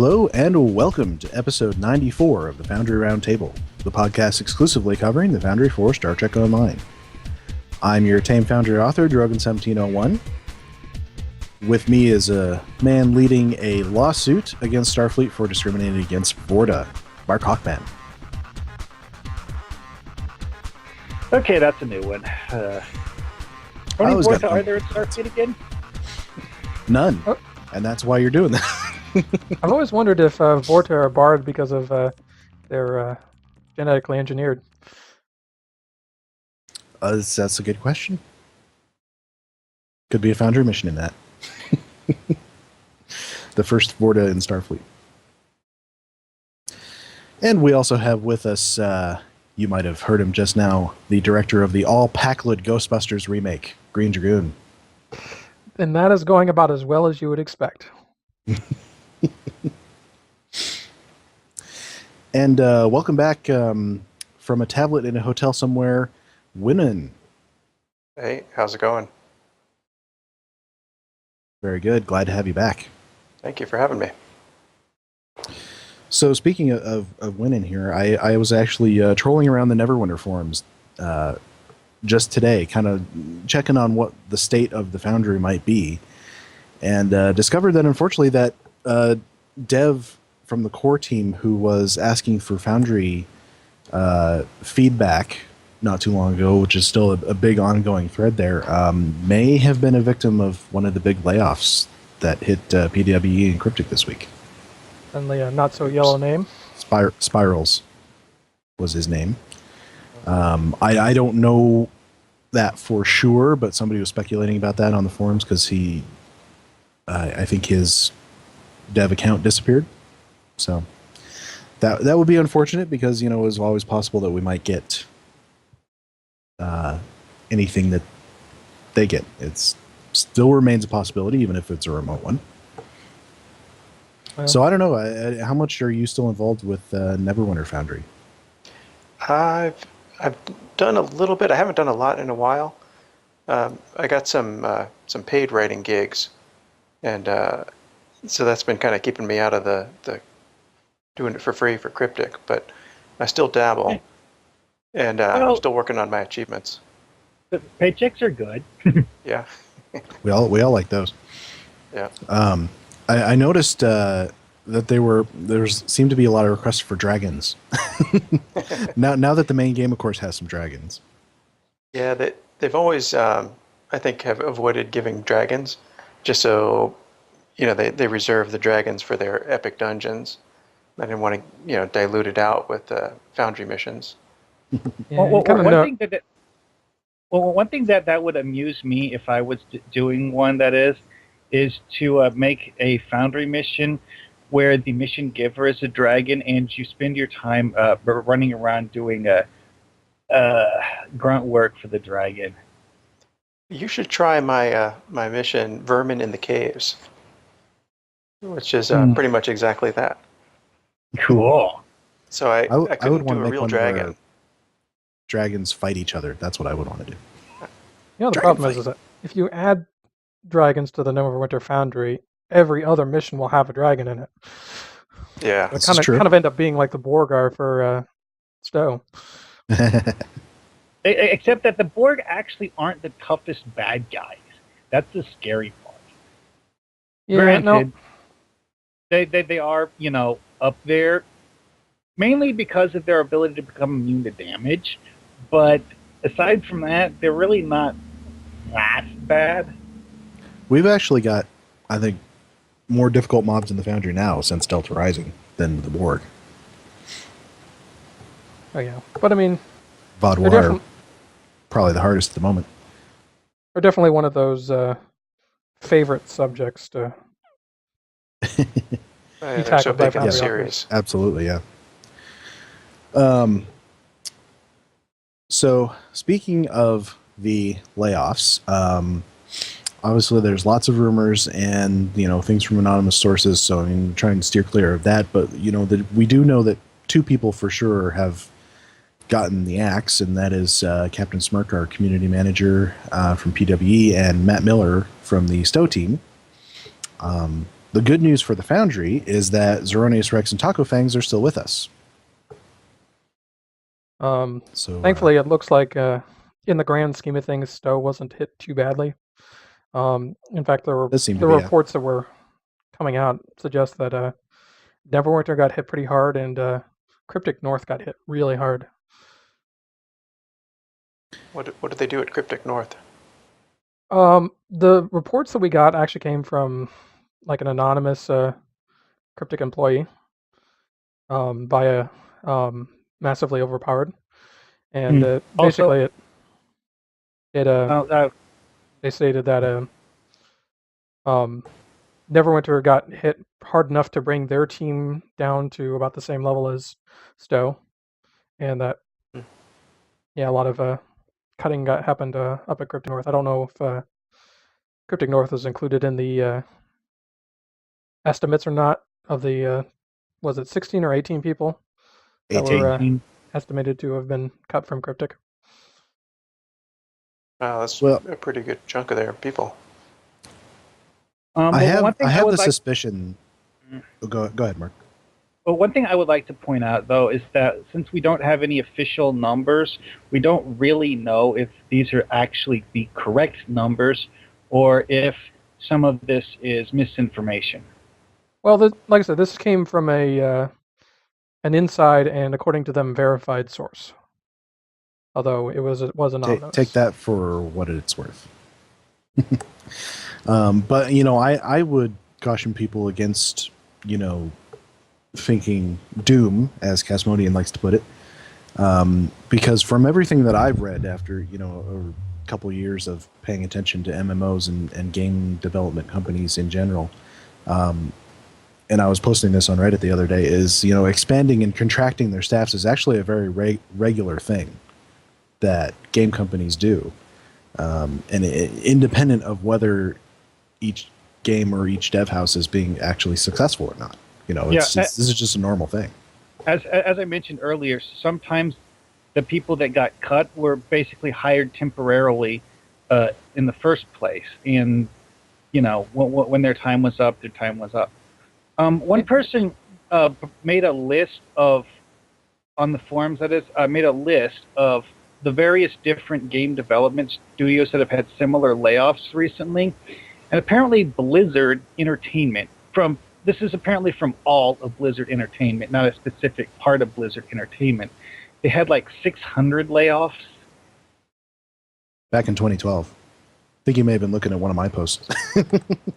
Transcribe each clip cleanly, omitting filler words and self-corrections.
Hello and welcome to episode 94 of the Foundry Roundtable, the podcast exclusively covering the Foundry for Star Trek Online. I'm your tame Foundry author, Drogon1701. With me is a man leading a lawsuit against Starfleet for discriminating against Vorta, Markhawkman. Okay, that's a new one. How many Vorta are there at Starfleet again? None. Oh. And that's why you're doing that. I've always wondered if Vorta are barred because of they're genetically engineered. That's a good question. Could be a Foundry mission in that. The first Vorta in Starfleet. And we also have with us, you might have heard him just now, the director of the all-Pakled Ghostbusters remake, Greendragoon. And that is going about as well as you would expect. And welcome back from a tablet in a hotel somewhere, Winin. Hey, how's it going? Very good. Glad to have you back. Thank you for having me. So speaking of Winin here, I was actually trolling around the Neverwinter forums just today, kind of checking on what the state of the Foundry might be, and discovered that unfortunately that dev from the core team who was asking for Foundry feedback not too long ago, which is still a big ongoing thread there, may have been a victim of one of the big layoffs that hit PWE and Cryptic this week. And the not-so-yellow name? Spirals was his name. I don't know that for sure, but somebody was speculating about that on the forums because I think his dev account disappeared. So that would be unfortunate because, it was always possible that we might get anything that they get. It still remains a possibility, even if it's a remote one. Well, so I don't know. How much are you still involved with Neverwinter Foundry? I've done a little bit. I haven't done a lot in a while. I got some paid writing gigs, and so that's been kind of keeping me out of the doing it for free for Cryptic. But I still dabble, and I'm still working on my achievements. The paychecks are good. Yeah, we all like those. Yeah. I noticed that there seemed to be a lot of requests for dragons. now that the main game, of course, has some dragons. Yeah, they've always, I think, have avoided giving dragons, just so, they reserve the dragons for their epic dungeons. I didn't want to, dilute it out with Foundry missions. Yeah, one thing that would amuse me if I was doing one, that is to make a Foundry mission where the mission giver is a dragon and you spend your time running around doing grunt work for the dragon. You should try my mission, Vermin in the Caves, which is pretty much exactly that. Cool. So I couldn't do a real dragon. Dragons fight each other. That's what I would want to do. The problem is that if you add dragons to the Neverwinter Foundry, every other mission will have a dragon in it. Yeah, it kind of end up being like the Borg are for Stowe. Except that the Borg actually aren't the toughest bad guys. That's the scary part. Yeah, granted, they are, up there, mainly because of their ability to become immune to damage. But aside from that, they're really not that bad. We've actually got, I think, more difficult mobs in the Foundry now since Delta Rising than the Borg. Oh yeah, but I mean, Vaudois are probably the hardest at the moment. They're definitely one of those favorite subjects to be tackled by Foundry series. Absolutely, yeah. So speaking of the layoffs, obviously there's lots of rumors and things from anonymous sources, so trying to steer clear of that, but we do know that two people for sure have gotten the axe, and that is Captain Smirk, our community manager from PWE, and Matt Miller from the Stowe team. the good news for the Foundry is that Zeronius Rex and Taco Fangs are still with us. So Thankfully, it looks like in the grand scheme of things, Stowe wasn't hit too badly. In fact, the reports that were coming out suggest that Neverwinter got hit pretty hard, and Cryptic North got hit really hard. What did they do at Cryptic North? The reports that we got actually came from like an anonymous Cryptic employee via massively overpowered, and basically they stated that Neverwinter got hit hard enough to bring their team down to about the same level as Stowe, and that a lot of cutting happened up at Cryptic North. I don't know if Cryptic North was included in the estimates or not of the was it 16 or 18 people that were estimated to have been cut from Cryptic. Wow, that's a pretty good chunk of their people. I have the suspicion. Go ahead, Mark. Well, one thing I would like to point out, though, is that since we don't have any official numbers, we don't really know if these are actually the correct numbers or if some of this is misinformation. Well, like I said, this came from an inside and, according to them, verified source. Although it was anonymous. Take that for what it's worth. But I would caution people against thinking doom, as Casmodian likes to put it, because from everything that I've read after a couple years of paying attention to MMOs and game development companies in general, and I was posting this on Reddit the other day, is expanding and contracting their staffs is actually a very regular thing that game companies do, and independent of whether each game or each dev house is being actually successful or not. This is just a normal thing. As I mentioned earlier, sometimes the people that got cut were basically hired temporarily in the first place, and when their time was up, their time was up. One person made a list on the forums, made a list of the various different game development studios that have had similar layoffs recently, and apparently Blizzard Entertainment this is apparently from all of Blizzard Entertainment, not a specific part of Blizzard Entertainment. They had like 600 layoffs. Back in 2012. I think you may have been looking at one of my posts.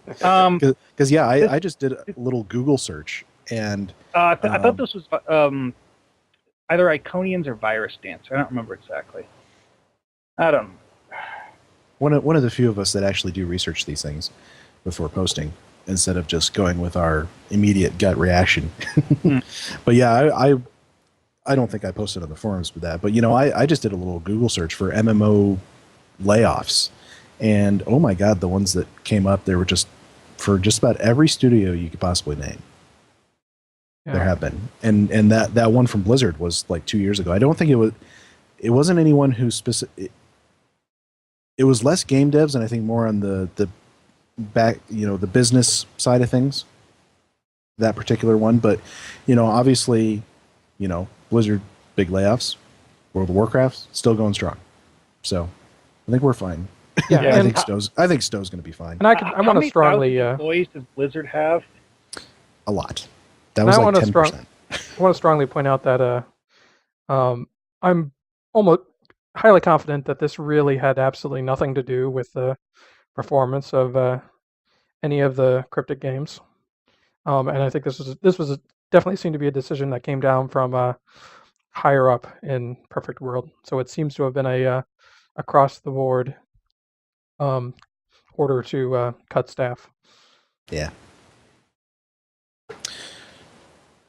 Because I just did a little Google search, and I thought this was either Iconians or Virus Dance. I don't remember exactly. I don't know. One of the few of us that actually do research these things before posting, instead of just going with our immediate gut reaction. But yeah, I don't think I posted on the forums with that. But I just did a little Google search for MMO layoffs, and oh my god, the ones that came up, they were just for just about every studio you could possibly name. Yeah. There have been, and that one from Blizzard was like 2 years ago. I don't think it wasn't anyone who specific. It was less game devs, and I think more on the back, the business side of things, that particular one. But obviously, Blizzard, big layoffs. World of Warcraft still going strong, so I think we're fine. Yeah, I think Stowe's going to be fine. And I want to strongly employees does Blizzard have? A lot. That was like 10%. I want to strongly point out that I'm almost highly confident that this really had absolutely nothing to do with the performance of any of the Cryptic games, and I think this was definitely seemed to be a decision that came down from higher up in Perfect World. So it seems to have been a across the board order to cut staff. Yeah.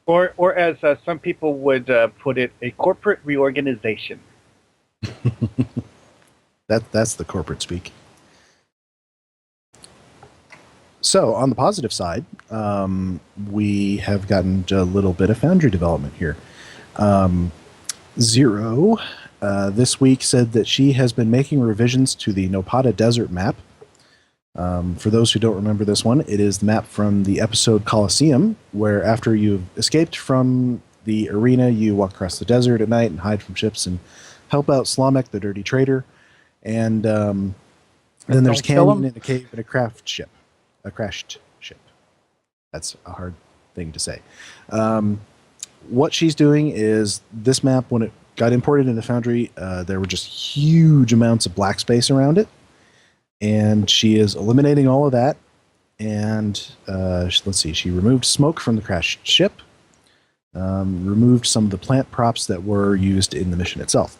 Or as some people would put it, a corporate reorganization. That's the corporate speak. So on the positive side, we have gotten a little bit of Foundry development here. Zero this week said that she has been making revisions to the Nopata Desert map. For those who don't remember this one, it is the map from the episode Colosseum, where after you've escaped from the arena, you walk across the desert at night and hide from ships and help out Slamek, the dirty trader. And then there's a Don't kill canyon him. and a cave and a crashed ship. That's a hard thing to say. What she's doing is this map, when it got imported into Foundry, there were just huge amounts of black space around it. And she is eliminating all of that. And let's see, she removed smoke from the crashed ship, removed some of the plant props that were used in the mission itself.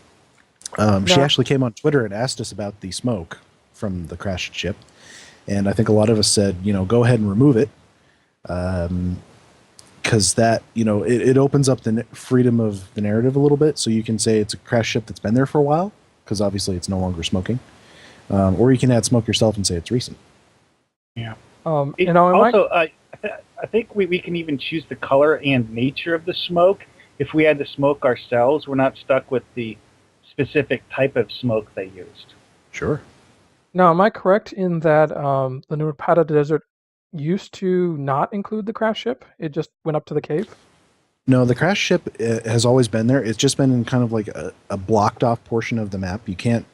She actually came on Twitter and asked us about the smoke from the crashed ship. And I think a lot of us said, go ahead and remove it. Because that, it opens up the freedom of the narrative a little bit. So you can say it's a crashed ship that's been there for a while, because obviously it's no longer smoking. Or you can add smoke yourself and say it's recent. Yeah. I think we can even choose the color and nature of the smoke. If we add the smoke ourselves, we're not stuck with the specific type of smoke they used. Sure. Now, am I correct in that the Nurpada Desert used to not include the crash ship? It just went up to the cave? No, the crash ship has always been there. It's just been in kind of like a blocked off portion of the map. You can't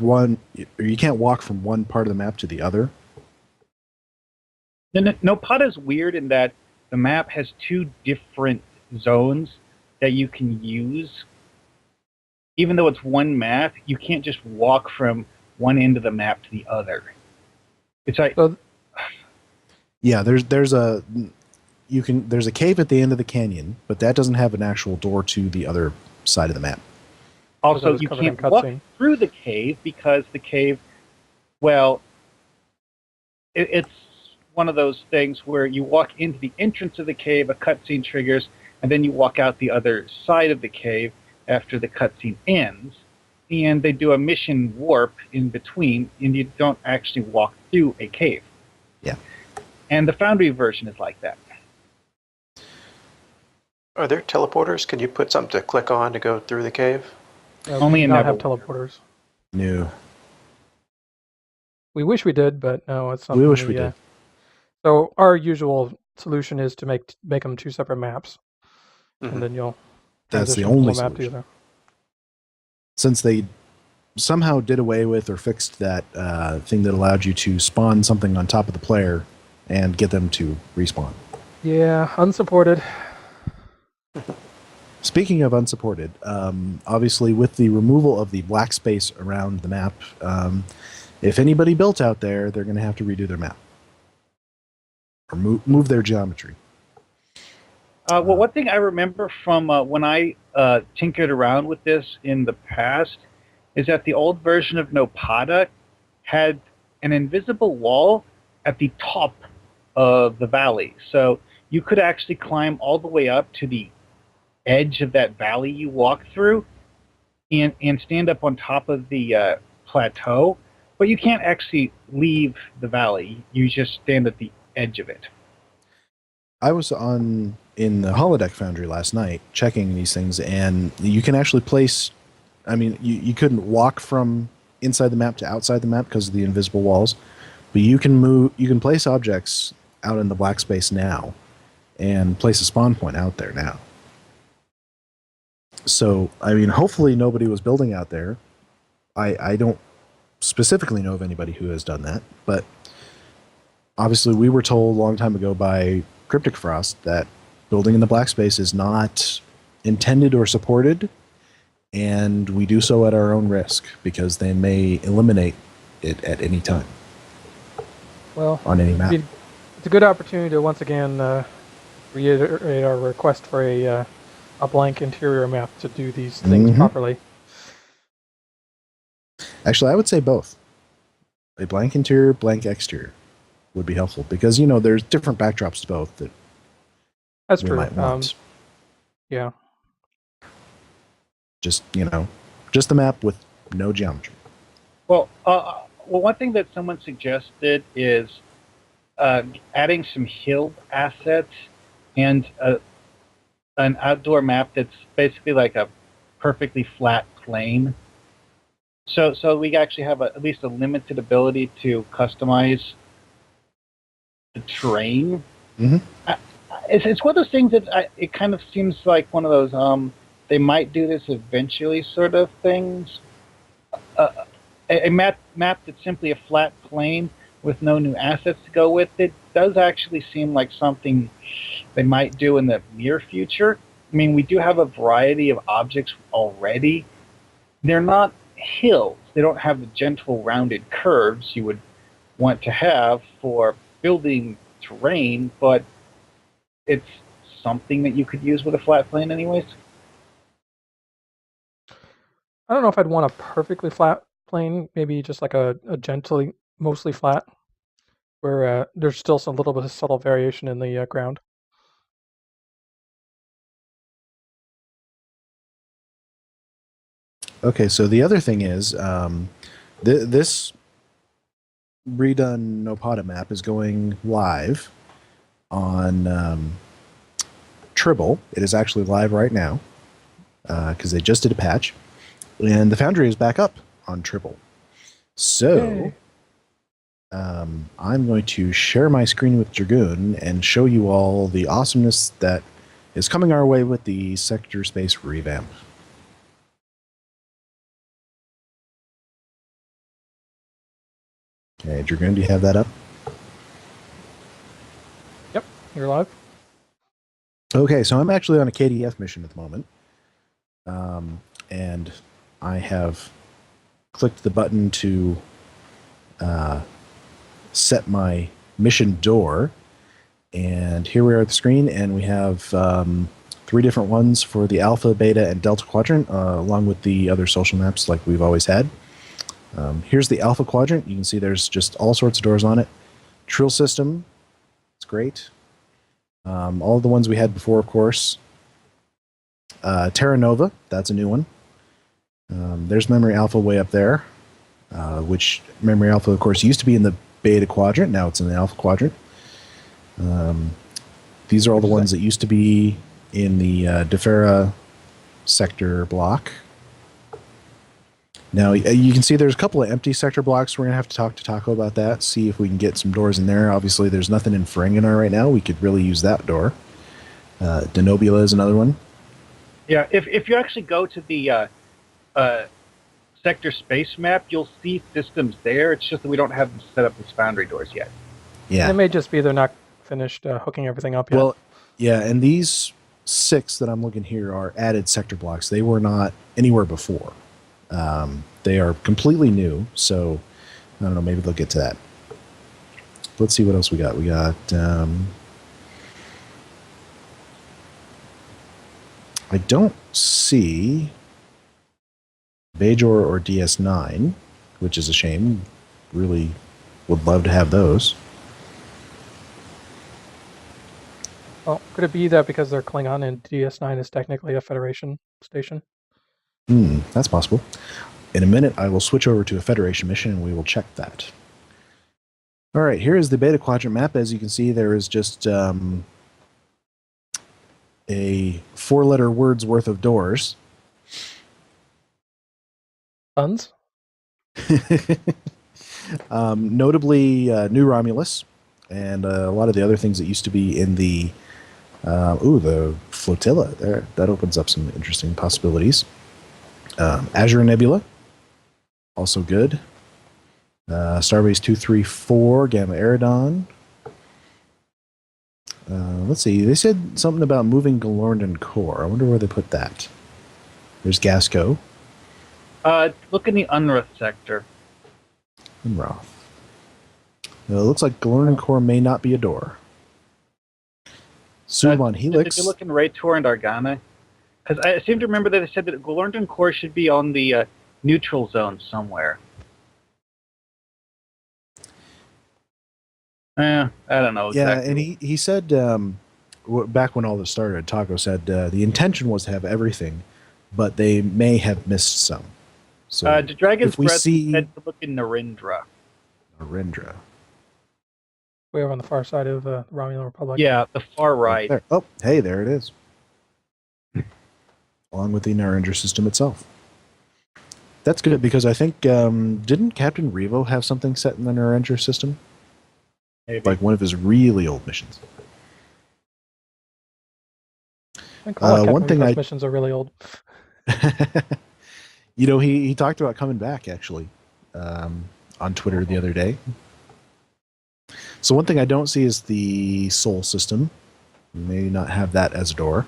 walk from one part of the map to the other. Nopada's weird in that the map has two different zones that you can use. Even though it's one map, you can't just walk from one end of the map to the other. It's like yeah, there's a cave at the end of the canyon, but that doesn't have an actual door to the other side of the map. Also, you can't walk through the cave because the cave, well, it's one of those things where you walk into the entrance of the cave, a cutscene triggers, and then you walk out the other side of the cave after the cutscene ends, and they do a mission warp in between, and you don't actually walk through a cave. Yeah. And the Foundry version is like that. Are there teleporters? Can you put something to click on to go through the cave? Only in not have Neverwinter. teleporters. No. We wish we did, but no, it's something We wish we did. So our usual solution is to make them two separate maps, Mm-hmm. and then you'll That's the transition from only one map to the solution. other. Since they somehow did away with or fixed that thing that allowed you to spawn something on top of the player and get them to respawn. Yeah, unsupported. Speaking of unsupported, obviously with the removal of the black space around the map, if anybody built out there, they're going to have to redo their map or move their geometry. Well, one thing I remember from when I tinkered around with this in the past is that the old version of Nopada had an invisible wall at the top of the valley. So you could actually climb all the way up to the edge of that valley you walk through and stand up on top of the plateau, but you can't actually leave the valley. You just stand at the edge of it. I was in the holodeck foundry last night checking these things, and you can actually place, you couldn't walk from inside the map to outside the map because of the invisible walls, but you can place objects out in the black space now and place a spawn point out there now. So, hopefully nobody was building out there. I don't specifically know of anybody who has done that, but obviously we were told a long time ago by Cryptic Frost that building in the black space is not intended or supported, and we do so at our own risk because they may eliminate it at any time. Well, on any map. It's a good opportunity to once again reiterate our request for a blank interior map to do these things properly. Actually, I would say both. A blank interior, blank exterior would be helpful because, there's different backdrops to both that That's we true. might want. Yeah. Just the map with no geometry. Well, one thing that someone suggested is adding some hill assets and an outdoor map that's basically like a perfectly flat plain. So we actually have at least a limited ability to customize the terrain. Mhm. It's one of those things that it kind of seems like one of those they might do this eventually sort of things. A map that's simply a flat plane with no new assets to go with it does actually seem like something they might do in the near future. I mean, we do have a variety of objects already. They're not hills. They don't have the gentle, rounded curves you would want to have for building terrain, but it's something that you could use with a flat plane anyways. I don't know if I'd want a perfectly flat plane, maybe just like a gently, mostly flat, where there's still some little bit of subtle variation in the ground. Okay, so the other thing is, this redone Nopata map is going live on Tribble. It is actually live right now because they just did a patch, and the Foundry is back up on Tribble. So I'm going to share my screen with Dragoon and show you all the awesomeness that is coming our way with the sector space revamp. Okay, Dragoon, do you have that up? Yep, you're live. Okay, so I'm actually on a KDF mission at the moment. And I have clicked the button to set my mission door. And here we are at the screen, and we have 3 different ones for the Alpha, Beta, and Delta Quadrant, along with the other social maps like we've always had. Here's the Alpha Quadrant. You can see there's just all sorts of doors on it. Trill system, it's great. All of the ones we had before, of course. Terra Nova, that's a new one. There's Memory Alpha way up there, which Memory Alpha, of course, used to be in the Beta Quadrant. Now it's in the Alpha Quadrant. These are all the ones that used to be in the Defera sector block. Now, you can see there's a couple of empty sector blocks. We're going to have to talk to Taco about that, see if we can get some doors in there. Obviously, there's nothing in Ferenginar right now. We could really use that door. Denobula is another one. Yeah, if you actually go to the sector space map, you'll see systems there. It's just that we don't have them set up as Foundry Doors yet. Yeah. It may just be they're not finished hooking everything up yet. Well, yeah, and these 6 that I'm looking here are added sector blocks. They were not anywhere before. They are completely new, so I don't know, maybe they'll get to that. Let's see what else we got. We got I don't see Bajor or DS9, which is a shame. Really would love to have those. Well, could it be that because they're Klingon and DS9 is technically a Federation station? That's possible. In a minute, I will switch over to a Federation mission and we will check that. All right, here is the Beta Quadrant map. As you can see, there is just a 4-letter word's worth of doors. Tons? Notably, New Romulus and a lot of the other things that used to be in the the flotilla there. That opens up some interesting possibilities. Azure Nebula, also good. Starbase 234, Gamma Eridon. Let's see, they said something about moving Galorndon Core. I wonder where they put that. There's Gasco. Look in the Unruth sector. And Roth. It looks like Galorndon Core may not be a door. Suleiman Helix. Did you look in Raytor and Argana? Because I seem to remember that they said that Galorndon Core should be on the neutral zone somewhere. I don't know exactly. Yeah, and he said, back when all this started, Taco said the intention was to have everything, but they may have missed some. So the Dragon's if we Breath see said to look in Narendra. Narendra. Way over on the far side of the Romulan Republic. Yeah, the far right. There. Oh, hey, there it is. Along with the Narendra system itself. That's good because I think, didn't Captain Revo have something set in the Narendra system? Maybe. like one of his really old missions. I think all of one Captain thing Reaper's I- missions are really old. You know, he talked about coming back actually on Twitter the other day. So one thing I don't see is the soul system. We may not have that as a door.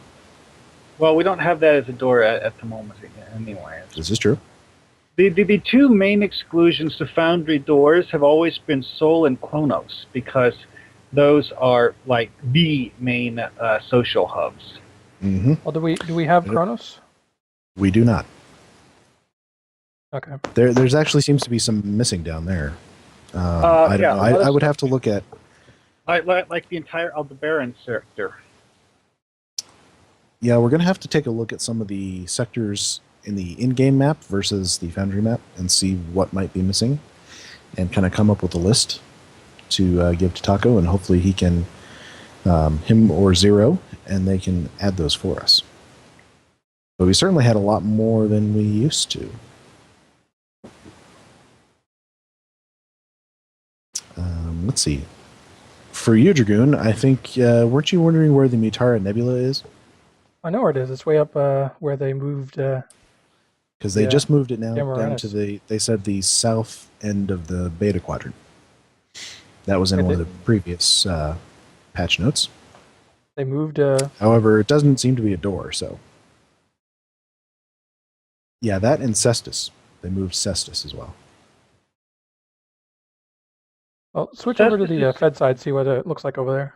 Well, we don't have that as a door at the moment, anyway. This is true. The two main exclusions to Foundry Doors have always been Sol and Chronos, because those are like the main social hubs. Mm-hmm. Well, do we have Kronos? We do not. Okay. There's actually seems to be some missing down there. I don't know. I would have to look at. Like the entire Aldebaran sector. Yeah, we're going to have to take a look at some of the sectors in the in-game map versus the Foundry map and see what might be missing and kind of come up with a list to give to Taco, and hopefully he can, him or Zero, and they can add those for us. But we certainly had a lot more than we used to. Let's see. For you, Dragoon, I think, weren't you wondering where the Mutara Nebula is? I know where it is. It's way up where they moved. Because they just moved it now down Cameronus. to they said the south end of the Beta Quadrant. That was in one of the previous patch notes. They moved. However, it doesn't seem to be a door, so. Yeah, that and Cestus. They moved Cestus as well. Well, switch over to the Fed side, see what it looks like over there.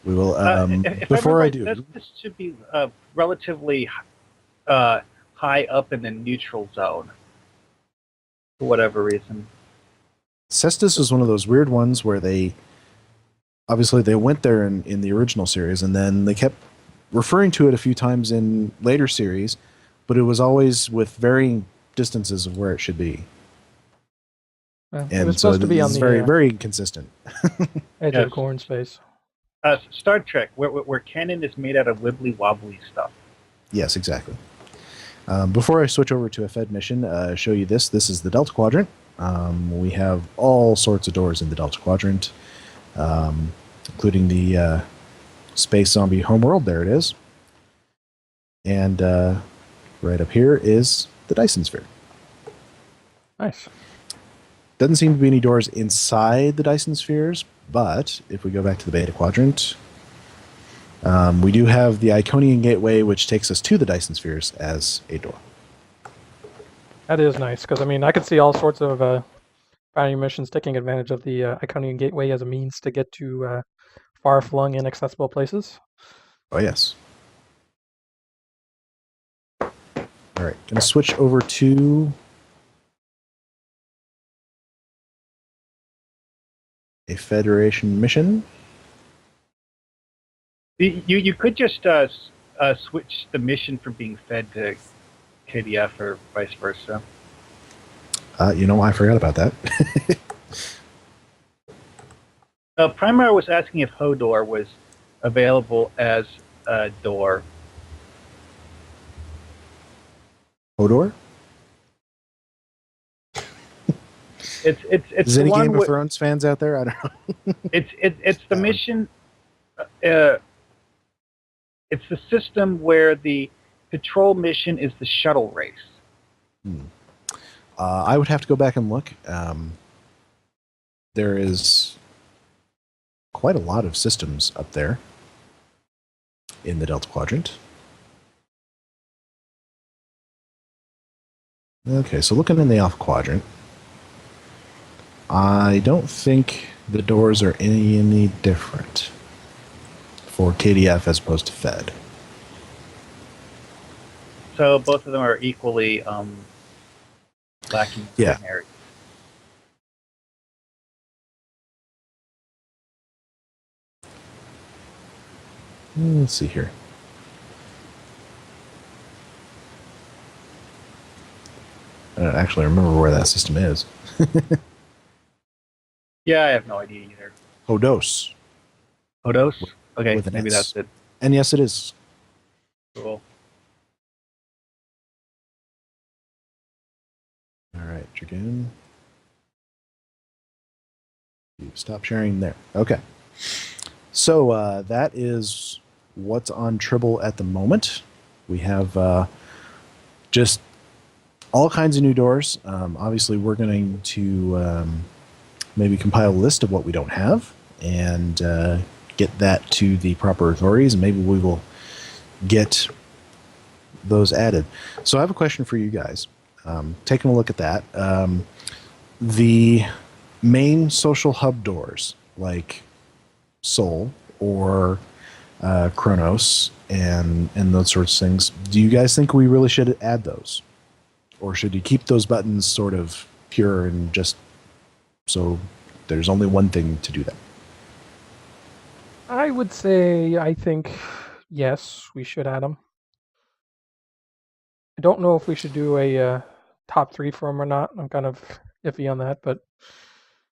We will. If Before I remember, do, this should be relatively high up in the neutral zone, for whatever reason. Cestus was one of those weird ones where they obviously they went there in the original series, and then they kept referring to it a few times in later series, but it was always with varying distances of where it should be. It And was so supposed to be on it's the very, very inconsistent. edge Yes. of corn space. Star Trek, where canon is made out of wibbly wobbly stuff. Yes, exactly. Before I switch over to a Fed mission, show you this. This is the Delta Quadrant. We have all sorts of doors in the Delta Quadrant, including the Space Zombie Homeworld. There it is. And right up here is the Dyson Sphere. Nice. Doesn't seem to be any doors inside the Dyson Spheres, but if we go back to the Beta Quadrant, we do have the Iconian Gateway, which takes us to the Dyson Spheres as a door. That is nice, because I mean, I could see all sorts of Foundry missions taking advantage of the Iconian Gateway as a means to get to far-flung, inaccessible places. Oh, yes. All right, going to switch over to a Federation mission. You could just switch the mission from being fed to KDF or vice versa. You know, I forgot about that. Primar was asking if Hodor was available as a door. Hodor? It's Is the any one Game of with- Thrones fans out there? I don't know. It's the mission. It's the system where the patrol mission is the shuttle race. I would have to go back and look. There is quite a lot of systems up there in the Delta Quadrant. Okay, so looking in the Alpha Quadrant, I don't think the doors are any different for KDF as opposed to Fed. So both of them are equally lacking Yeah. primary. Let's see here. I don't actually remember where that system is. Yeah, I have no idea either. Hodos. Hodos? Okay, with an maybe S. that's it. And yes, it is. Cool. All right, Dragoon. 2, Stop sharing there. Okay. So that is what's on Tribble at the moment. We have just all kinds of new doors. Obviously, we're going to maybe compile a list of what we don't have and get that to the proper authorities, and maybe we will get those added. So I have a question for you guys. Taking a look at that, the main social hub doors like Sol or Kronos and those sorts of things, do you guys think we really should add those? Or should you keep those buttons sort of pure and just so there's only one thing to do that? I would say I think yes, we should add them. I don't know if we should do a top 3 for them or not. I'm kind of iffy on that, but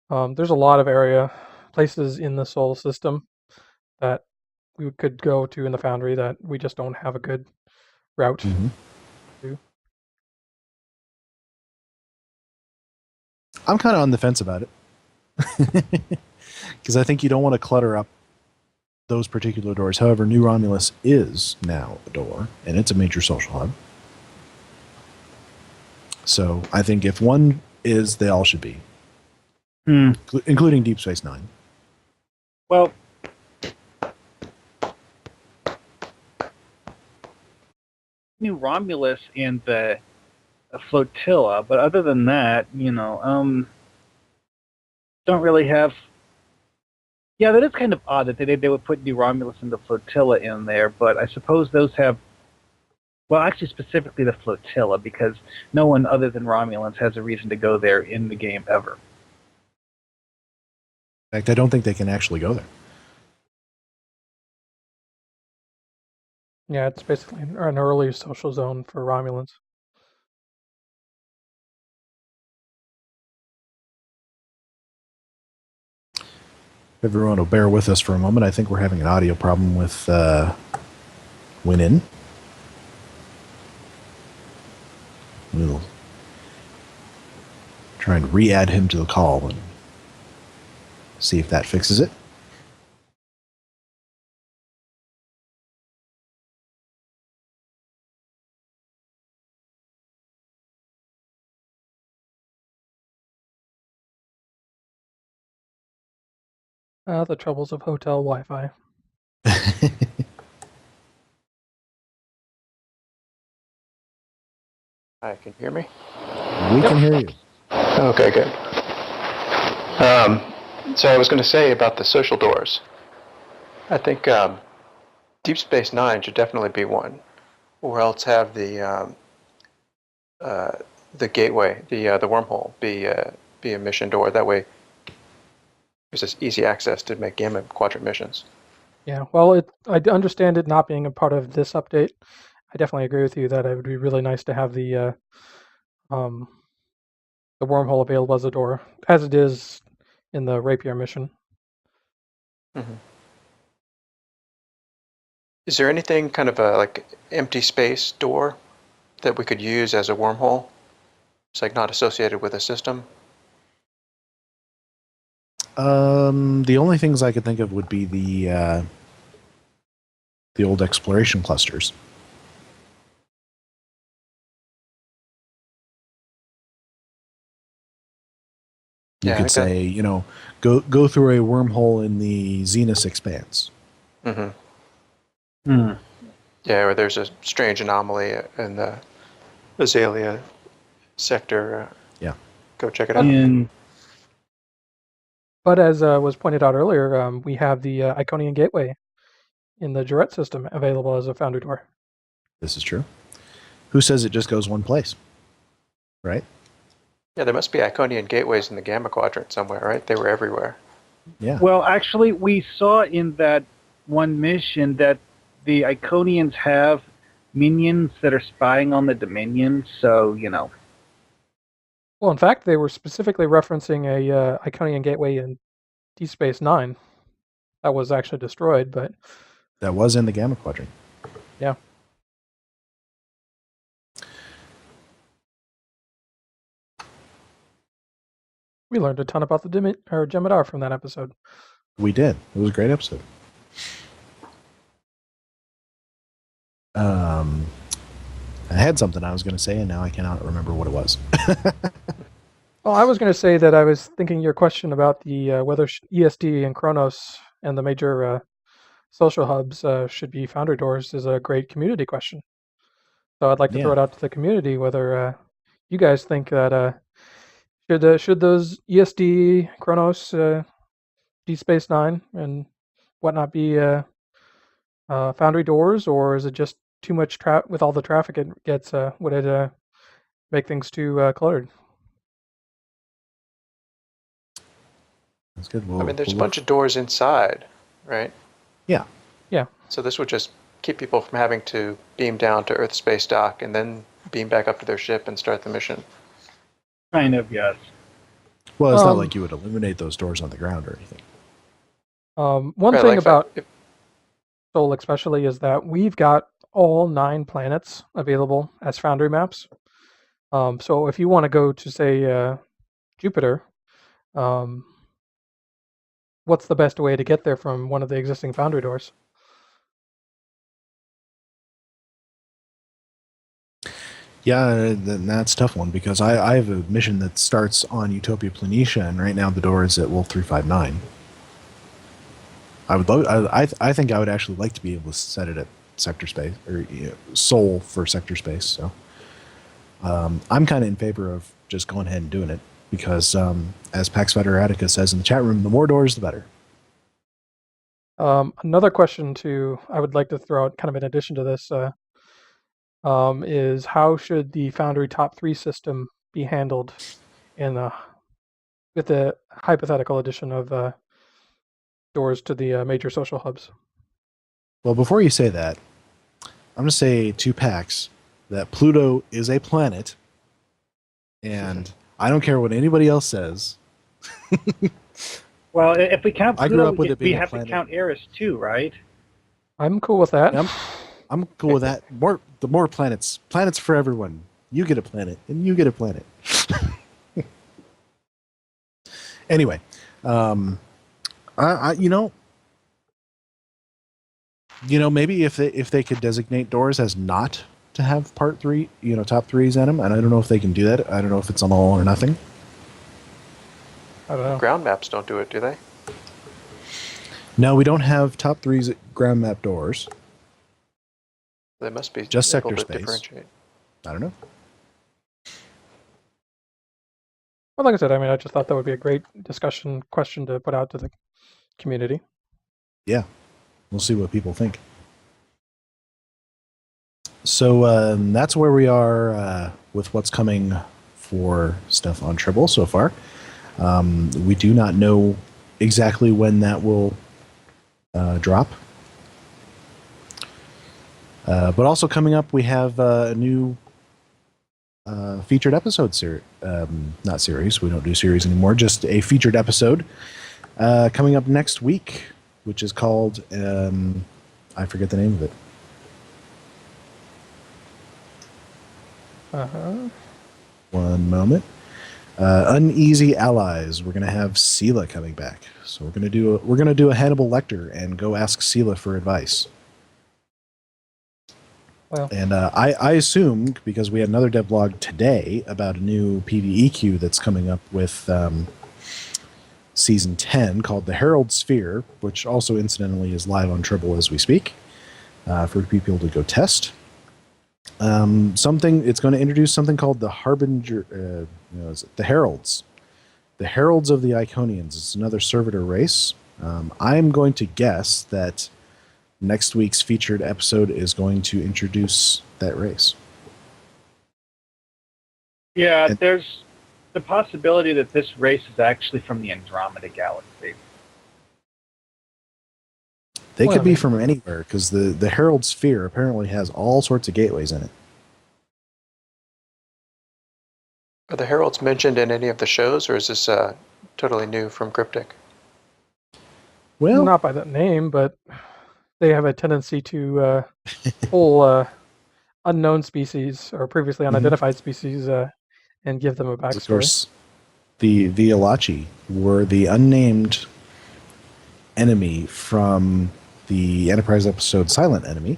there's a lot of places in the Sol system that we could go to in the Foundry that we just don't have a good route to. I'm kind of on the fence about it because I think you don't want to clutter up those particular doors. However, New Romulus is now a door, and it's a major social hub. So I think if one is, they all should be, including Deep Space Nine. Well, New Romulus and the flotilla, but other than that, don't really have. Yeah, that is kind of odd that they would put New Romulus and the flotilla in there, but I suppose those have. Well, actually, specifically the flotilla, because no one other than Romulans has a reason to go there in the game ever. In fact, I don't think they can actually go there. Yeah, it's basically an early social zone for Romulans. Everyone will bear with us for a moment. I think we're having an audio problem with Winin. We'll try and re-add him to the call and see if that fixes it. The troubles of hotel Wi-Fi. Hi, can you hear me? We can hear you. Okay, good. So I was going to say about the social doors. I think Deep Space Nine should definitely be one, or else have the gateway, the wormhole, be a mission door. That way, there's this easy access to make Gamma Quadrant missions. Yeah, well, I understand it not being a part of this update. I definitely agree with you that it would be really nice to have the wormhole available as a door, as it is in the Rapier mission. Mm-hmm. Is there anything kind of a like empty space door that we could use as a wormhole? It's like not associated with a system. The only things I could think of would be the old exploration clusters. You could say, go through a wormhole in the Xenus Expanse. Mm-hmm. Yeah, or there's a strange anomaly in the Azalea sector. Yeah. Go check it out. But as was pointed out earlier, we have the Iconian Gateway in the Juret system available as a Foundry door. This is true. Who says it just goes one place? Right? Yeah, there must be Iconian gateways in the Gamma Quadrant somewhere, right? They were everywhere. Yeah. Well, actually, we saw in that one mission that the Iconians have minions that are spying on the Dominion, so, Well, in fact, they were specifically referencing a Iconian Gateway in Deep Space Nine that was actually destroyed, but... That was in the Gamma Quadrant. Yeah. We learned a ton about the Jem'Hadar from that episode. We did. It was a great episode. I had something I was going to say, and now I cannot remember what it was. Well, I was going to say that I was thinking your question about the whether ESD and Kronos and the major social hubs should be Foundry Doors is a great community question. So I'd like to throw it out to the community whether you guys think that should those ESD, Kronos, D Space Nine, and whatnot be Foundry Doors, or is it just too much with all the traffic it gets? Would it make things too cluttered? That's good. I mean, there's a bunch of doors inside, right? Yeah. Yeah. So this would just keep people from having to beam down to Earth space dock and then beam back up to their ship and start the mission. Kind of, yes. Well, it's not like you would eliminate those doors on the ground or anything. One thing about Sol especially is that we've got all 9 planets available as Foundry maps. So if you want to go to, say, Jupiter, what's the best way to get there from one of the existing Foundry doors? Yeah, that's a tough one because I have a mission that starts on Utopia Planitia, and right now the door is at Wolf 359. I think I would actually like to be able to set it at sector space or Sol for sector space. So I'm kind of in favor of just going ahead and doing it because, as Pax Federatica says in the chat room, the more doors, the better. Another question I would like to throw out, kind of in addition to this, is how should the Foundry top 3 system be handled with the hypothetical addition of doors to the major social hubs? Well, before you say that, I'm going to say to Pax that Pluto is a planet, and I don't care what anybody else says. Well, if we count I grew Pluto, up with it we being a have to planet. count Eris too, right? I'm cool with that. I'm cool with that. The more planets for everyone. You get a planet, and you get a planet. Anyway, maybe if they could designate doors as not to have part 3, top 3s in them, and I don't know if they can do that. I don't know if it's on all or nothing. I don't know. Ground maps don't do it, do they? No, we don't have top 3s at ground map doors. They must be Just able sector to space. differentiate. I don't know. Well, like I said, I mean, I just thought that would be a great discussion question to put out to the community. Yeah, we'll see what people think. So that's where we are with what's coming for stuff on Tribble so far. We do not know exactly when that will drop. But also coming up, we have a new featured episode series. Not series. We don't do series anymore. Just a featured episode coming up next week, which is called, I forget the name of it. One moment. Uneasy Allies. We're gonna have Sela coming back, so we're gonna do a Hannibal Lecter and go ask Sela for advice. Well, And I assume, because we had another devlog today about a new PvE queue that's coming up with Season 10 called the Herald Sphere, which also incidentally is live on Tribble as we speak, for people to go test. It's going to introduce something called the Harbinger, the Heralds. The Heralds of the Iconians. It's another servitor race. I'm going to guess that next week's featured episode is going to introduce that race. Yeah, there's the possibility that this race is actually from the Andromeda Galaxy. They could be from anywhere, because the Herald Sphere apparently has all sorts of gateways in it. Are the heralds mentioned in any of the shows, or is this totally new from Cryptic? Well, not by that name, but they have a tendency to pull unknown species or previously unidentified species and give them a backstory. of course, The Alachi were the unnamed enemy from the Enterprise episode Silent Enemy,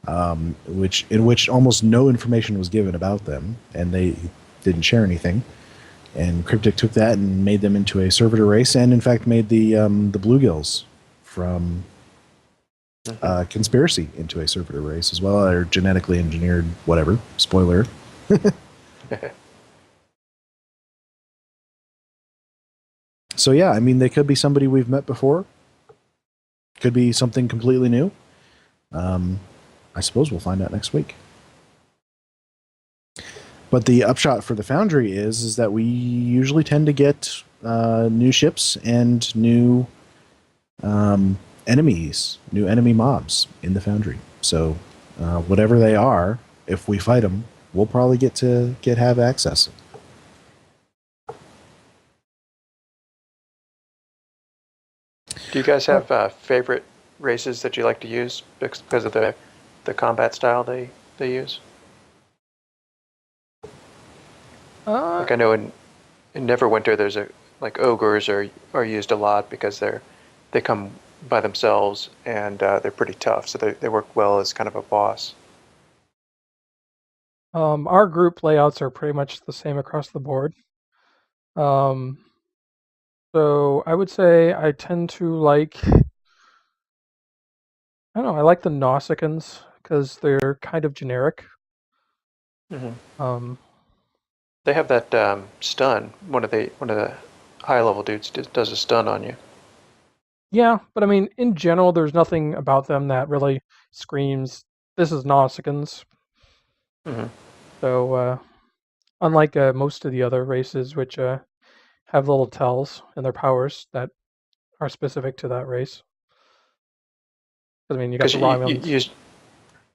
in which almost no information was given about them, and they didn't share anything. And Cryptic took that and made them into a servitor race, and in fact made the Bluegills from Conspiracy into a servitor race as well, or genetically engineered, whatever. Spoiler. So yeah, I mean, they could be somebody we've met before. Could be something completely new. I suppose we'll find out next week. But the upshot for the Foundry is that we usually tend to get new ships and new enemies, new enemy mobs in the Foundry. So whatever they are, if we fight them, we'll probably have access. Do you guys have favorite races that you like to use because of the combat style they use? Like I know in Neverwinter there's ogres are used a lot because they come by themselves and they're pretty tough, so they work well as kind of a boss. Our group layouts are pretty much the same across the board. So I would say I tend to like, I don't know, I like the Nausicaans because they're kind of generic. Mm-hmm. They have that stun. One of the high level dudes does a stun on you. Yeah, but I mean, in general, there's nothing about them that really screams, "This is Nausicaans." Mm-hmm. So, unlike most of the other races, which have little tells in their powers that are specific to that race. I mean, you got the Romulans.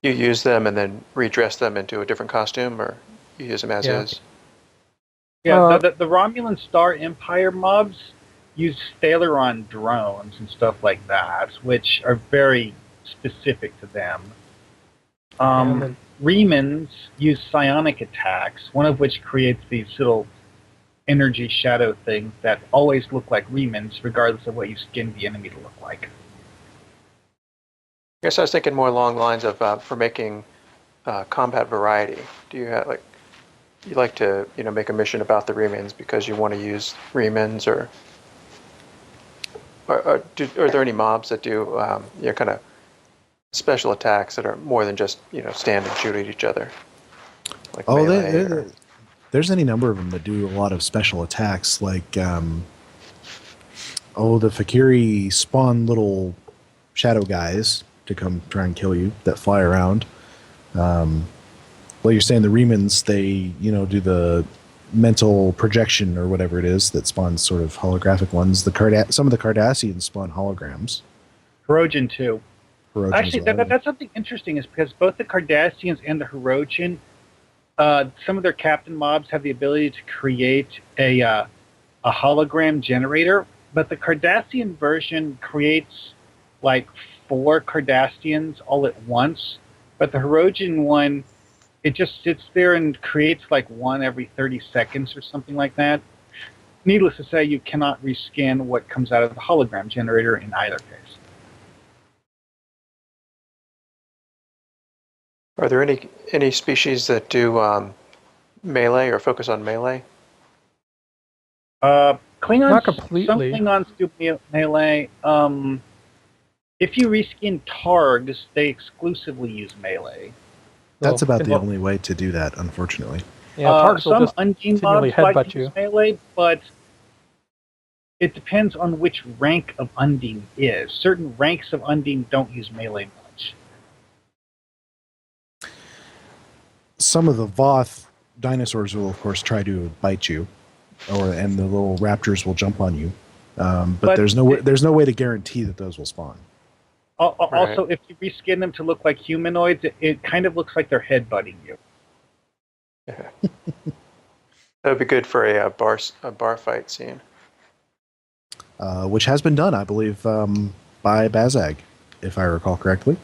You use them and then redress them into a different costume, or you use them as is? Yeah, the Romulan Star Empire mobs use Thaleron drones and stuff like that, which are very specific to them. Remans use psionic attacks, one of which creates these little energy shadow things that always look like Remans, regardless of what you skin the enemy to look like. I guess I was thinking more along the lines of for making combat variety. Do you have you like to make a mission about the Remans because you want to use Remans, or are there any mobs that do kind of special attacks that are more than just stand and shoot at each other? Like there's any number of them that do a lot of special attacks, like the Fakiri spawn little shadow guys to come try and kill you that fly around. Well, you're saying the Remans, they do the mental projection or whatever it is that spawns sort of holographic ones. Some of the Cardassians spawn holograms. Hirogen too. Actually, well. that's something interesting, is because both the Cardassians and the Hirogen, some of their captain mobs have the ability to create a hologram generator, but the Cardassian version creates like 4 Cardassians all at once, but the Hirogen one, it just sits there and creates like one every 30 seconds or something like that. Needless to say, you cannot reskin what comes out of the hologram generator in either case. Are there any species that do melee or focus on melee? Klingons, Not completely. Some Klingons do melee. If you reskin Targs, they exclusively use melee. That's about the only way to do that, unfortunately. Yeah, Targs will just Undine continually mobs like headbutt to use you. melee, but it depends on which rank of Undine is. Certain ranks of Undine don't use melee much. Some of the Voth dinosaurs will, of course, try to bite you, and the little raptors will jump on you. But there's no way to guarantee that those will spawn. Also, if you reskin them to look like humanoids, it kind of looks like they're headbutting you. Yeah. That would be good for a bar fight scene. Which has been done, I believe, by Bazag, if I recall correctly.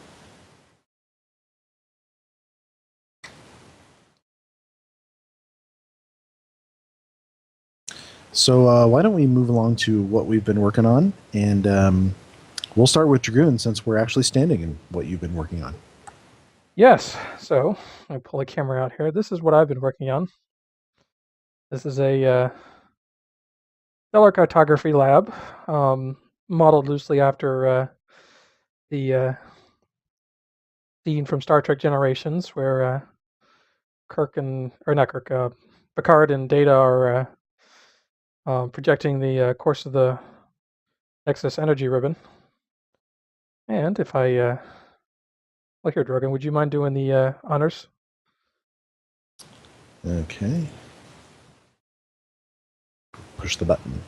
So why don't we move along to what we've been working on, and we'll start with Dragoon since we're actually standing in what you've been working on. Yes. So I pull a camera out here. This is what I've been working on. This is a stellar cartography lab, modeled loosely after the scene from Star Trek Generations, where Picard and Data are projecting the course of the Nexus energy ribbon. And if I well, here, Drogon, would you mind doing the honors? Okay. Push the button.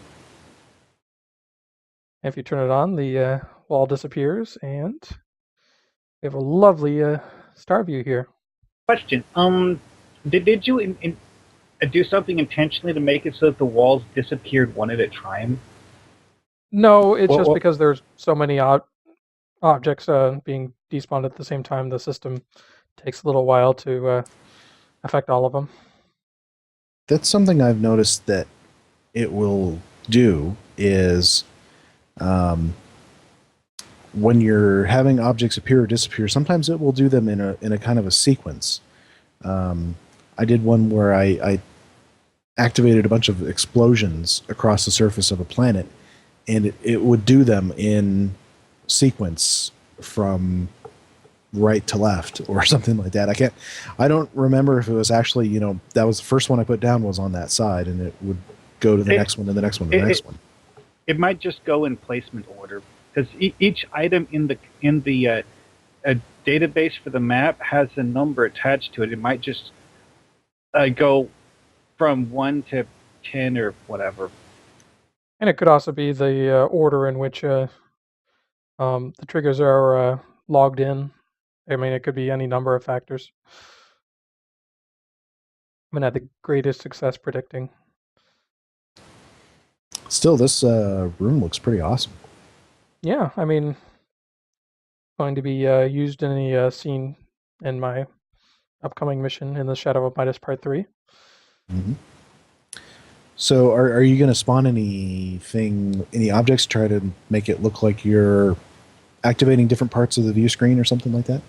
And if you turn it on, the wall disappears, and we have a lovely star view here. Question. Did you do something intentionally to make it so that the walls disappeared one at a time? No, it's Well, just well- because there's so many objects being despawned at the same time. The system takes a little while to affect all of them. That's something I've noticed that it will do is when you're having objects appear or disappear, sometimes it will do them in a kind of a sequence. I did one where I activated a bunch of explosions across the surface of a planet, and it would do them in sequence from right to left or something like that. I don't remember if it was actually, that was the first one I put down was on that side, and it would go to the next one and the next one and the next one. It might just go in placement order because each item in the database for the map has a number attached to it. It might just go from 1 to 10 or whatever. And it could also be the order in which the triggers are logged in. I mean, it could be any number of factors. I'm gonna have the greatest success predicting. Still, this room looks pretty awesome. Yeah, I mean, going to be used in a scene in my upcoming mission in the Shadow of Midas Part 3. Mm-hmm. So are you going to spawn any objects to try to make it look like you're activating different parts of the view screen or something like that?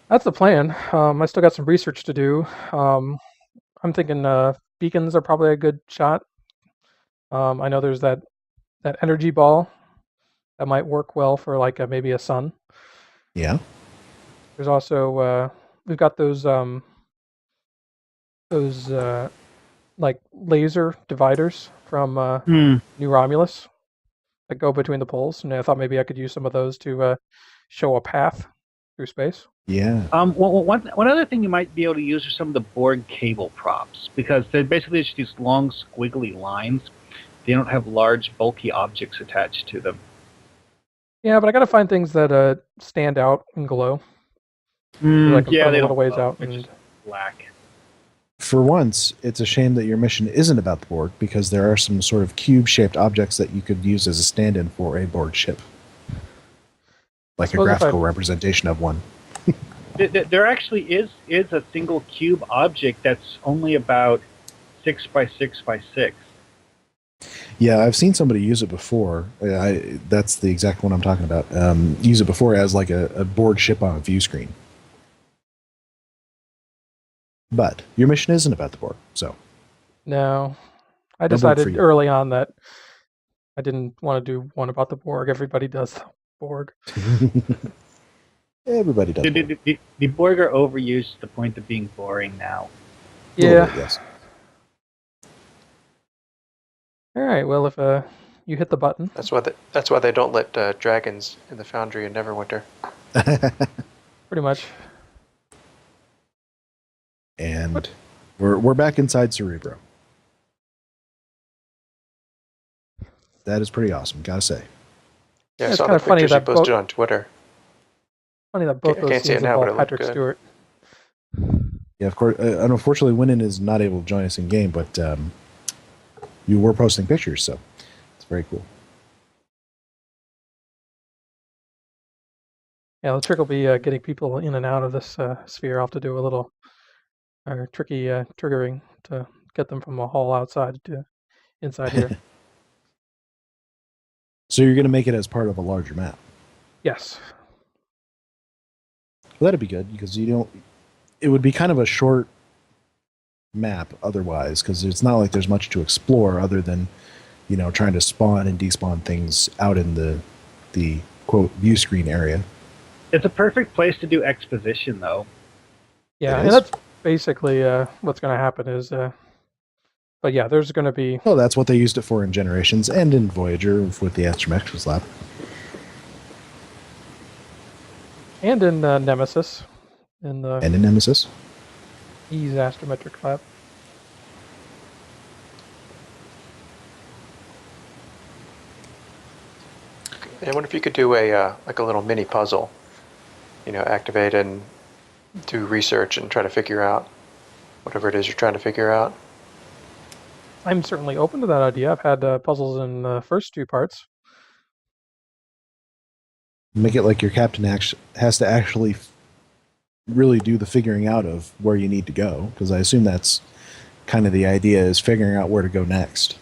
That's the plan. I still got some research to do. I'm thinking beacons are probably a good shot. I know there's that energy ball that might work well for like maybe a sun. Yeah. There's also we've got those like laser dividers from New Romulus that go between the poles, and I thought maybe I could use some of those to show a path through space. Yeah. Well, one other thing you might be able to use are some of the Borg cable props, because they're basically just these long squiggly lines. They don't have large bulky objects attached to them. Yeah, but I got to find things that stand out and glow. Like Yeah, they a little don't ways glow. out. They're And just black. For once, it's a shame that your mission isn't about the Borg, because there are some sort of cube-shaped objects that you could use as a stand-in for a Borg ship. Like a suppose if graphical representation of one. There actually is a single cube object that's only about 6 by 6 by 6. Yeah, I've seen somebody use it before. That's the exact one I'm talking about. Use it before as like a Borg ship on a view screen. But your mission isn't about the Borg, so. No, I No Borg for decided you. early on that I didn't want to do one about the Borg. Everybody does the Borg. Everybody does. Borg. The Borg are overused to the point of being boring now. A little Yeah. bit, yes. All right. Well, if you hit the button, That's why they don't let dragons in the Foundry in Neverwinter. pretty much. And we're back inside Cerebro. That is pretty awesome, gotta say. Yeah, I It's saw kinda the funny pictures you that posted on Twitter. Funny that both I those can't see it scenes now, but involve it looked Patrick good. Stewart. Yeah, of course. Unfortunately, Winin is not able to join us in game, but you were posting pictures, so it's very cool. Yeah, the trick will be getting people in and out of this sphere. I'll have to do a little tricky triggering to get them from a hall outside inside here. So you're going to make it as part of a larger map. Yes. Well, that'd be good because you don't. It would be kind of a short map otherwise, because it's not like there's much to explore other than, trying to spawn and despawn things out in the quote view screen area. It's a perfect place to do exposition, though. Yeah, It and is? that's basically what's going to happen is, but yeah, there's going to be, Well, that's what they used it for in Generations and in Voyager with the Astrometrics Lab. and in Nemesis, in the And in Nemesis. Ease Astrometric Lab. I wonder if you could do a like a little mini puzzle. Activate and do research and try to figure out whatever it is you're trying to figure out. I'm certainly open to that idea. I've had puzzles in the first two parts. Make it like your captain has to actually really do the figuring out of where you need to go, because I assume that's kind of the idea, is figuring out where to go next.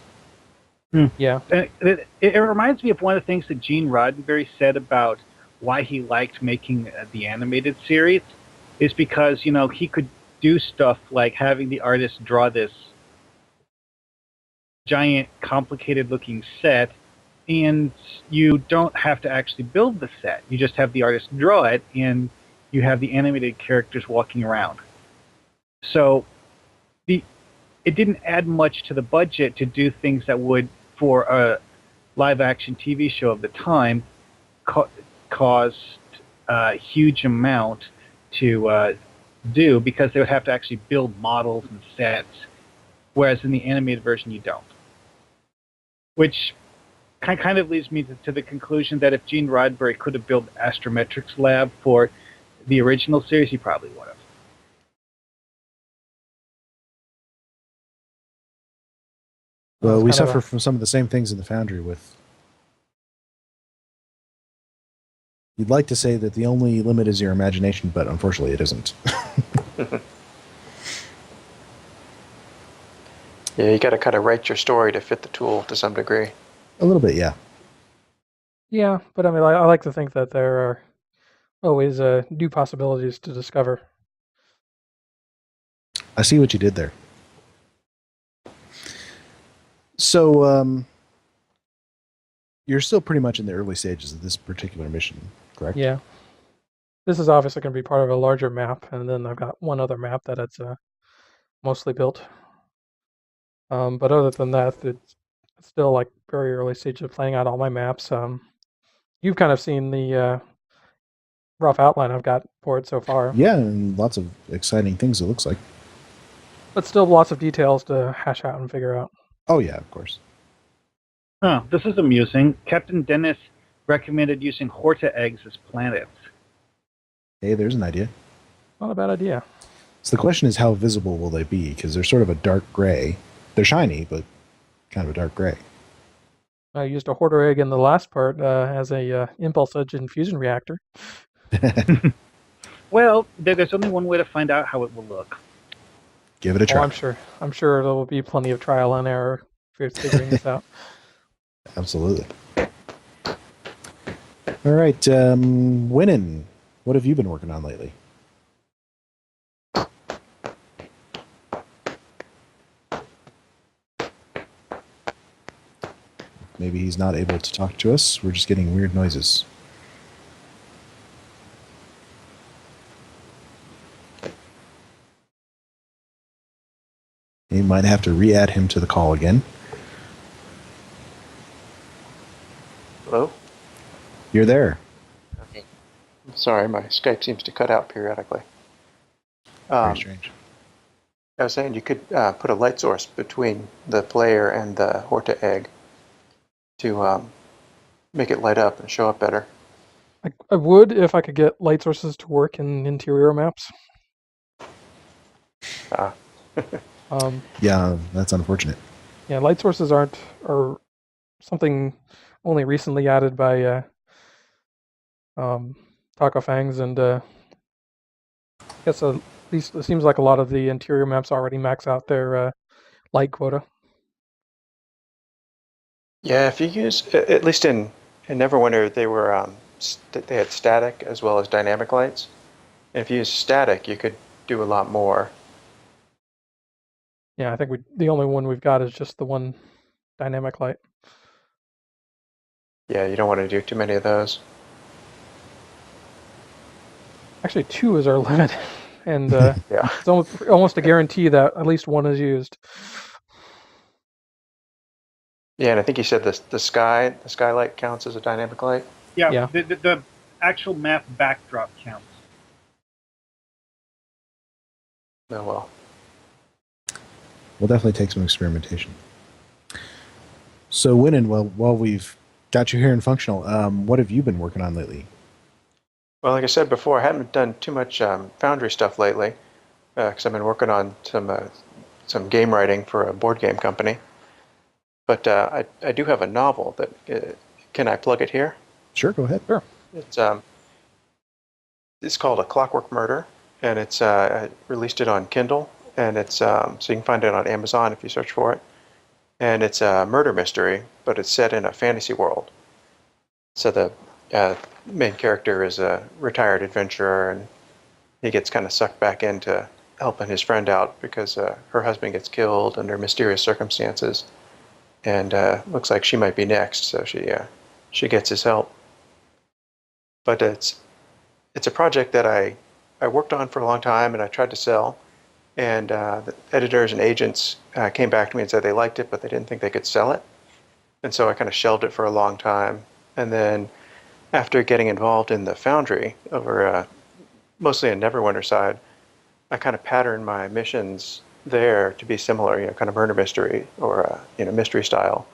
Yeah. It reminds me of one of the things that Gene Roddenberry said about why he liked making the animated series, is because, he could do stuff like having the artist draw this giant, complicated-looking set, and you don't have to actually build the set. You just have the artist draw it, and you have the animated characters walking around. So it didn't add much to the budget to do things that would, for a live-action TV show of the time, cost a huge amount to do, because they would have to actually build models and sets, whereas in the animated version you don't. Which kind of leads me to the conclusion that if Gene Roddenberry could have built Astrometrics Lab for the original series, he probably would have. Well, it's we kind of suffer from some of the same things in the Foundry with... You'd like to say that the only limit is your imagination, but unfortunately it isn't. Yeah, you got to kind of write your story to fit the tool to some degree. A little bit, yeah. Yeah, but I mean, I like to think that there are always new possibilities to discover. I see what you did there. So, you're still pretty much in the early stages of this particular mission, correct? Yeah. This is obviously going to be part of a larger map, and then I've got one other map that it's mostly built. But other than that, it's still like very early stage of planning out all my maps. You've kind of seen the rough outline I've got for it so far. Yeah, and lots of exciting things, it looks like. But still lots of details to hash out and figure out. Oh, yeah, of course. Huh, this is amusing. Captain Dennis recommended using Horta eggs as planets. Hey, there's an idea. Not a bad idea. So the question is, how visible will they be? Because they're sort of a dark gray. They're shiny, but kind of a dark gray. I used a Hoarder egg in the last part as a impulse engine fusion reactor. Well, there's only one way to find out how it will look. Give it a try. I'm sure there will be plenty of trial and error for figuring this out. Absolutely. All right, Winin, what have you been working on lately? Maybe he's not able to talk to us. We're just getting weird noises. You might have to re-add him to the call again. Hello? You're there. Okay. Sorry, my Skype seems to cut out periodically. Very strange. I was saying you could put a light source between the player and the Horta egg to make it light up and show up better. I would if I could get light sources to work in interior maps. Yeah, that's unfortunate. Yeah, light sources are something only recently added by Taco Fangs, and I guess at least it seems like a lot of the interior maps already max out their light quota. Yeah, if you use, at least in Neverwinter, they had static as well as dynamic lights. And if you use static, you could do a lot more. Yeah, I think the only one we've got is just the one dynamic light. Yeah, you don't want to do too many of those. Actually, 2 is our limit, and Yeah. it's almost a guarantee that at least one is used. Yeah, and I think you said the skylight counts as a dynamic light. Yeah, Yeah. the actual map backdrop counts. Oh well. We'll definitely take some experimentation. So, Winin, while we've got you here and functional, what have you been working on lately? Well, like I said before, I haven't done too much Foundry stuff lately because I've been working on some game writing for a board game company. But I do have a novel that can I plug it here? Sure, go ahead. Sure. It's called A Clockwork Murder, and it's I released it on Kindle, and it's so you can find it on Amazon if you search for it. And it's a murder mystery, but it's set in a fantasy world. So the main character is a retired adventurer, and he gets kind of sucked back into helping his friend out because her husband gets killed under mysterious circumstances, and looks like she might be next. So she gets his help. But it's a project that I worked on for a long time, and I tried to sell. And the editors and agents came back to me and said they liked it, but they didn't think they could sell it. And so I kind of shelved it for a long time. And then after getting involved in the Foundry over mostly a Neverwinter side, I kind of patterned my missions there to be similar, kind of murder mystery or mystery style.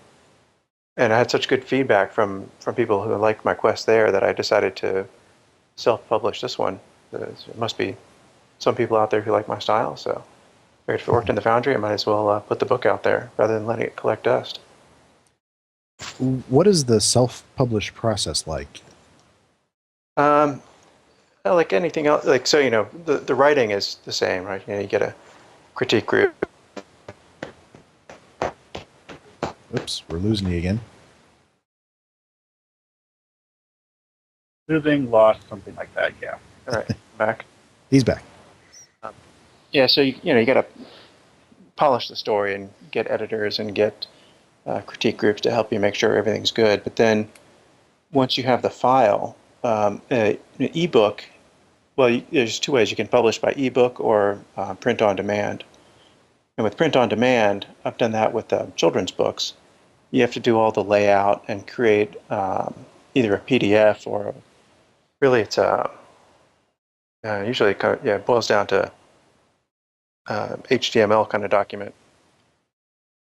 And I had such good feedback from people who liked my quest there that I decided to self-publish this one. There must be some people out there who like my style, so if it worked in the Foundry, I might as well put the book out there rather than letting it collect dust. What is the self-published process like? Like anything else, the writing is the same, right? You get a critique group. Oops, we're losing you again. Losing, lost, something like that. Yeah. All right, back. He's back. Yeah, so you got to polish the story and get editors and get critique groups to help you make sure everything's good. But then once you have the file, an ebook, well, there's two ways you can publish: by ebook or print on demand. And with print on demand, I've done that with children's books. You have to do all the layout and create either a PDF or really it's usually it boils down to HTML kind of document.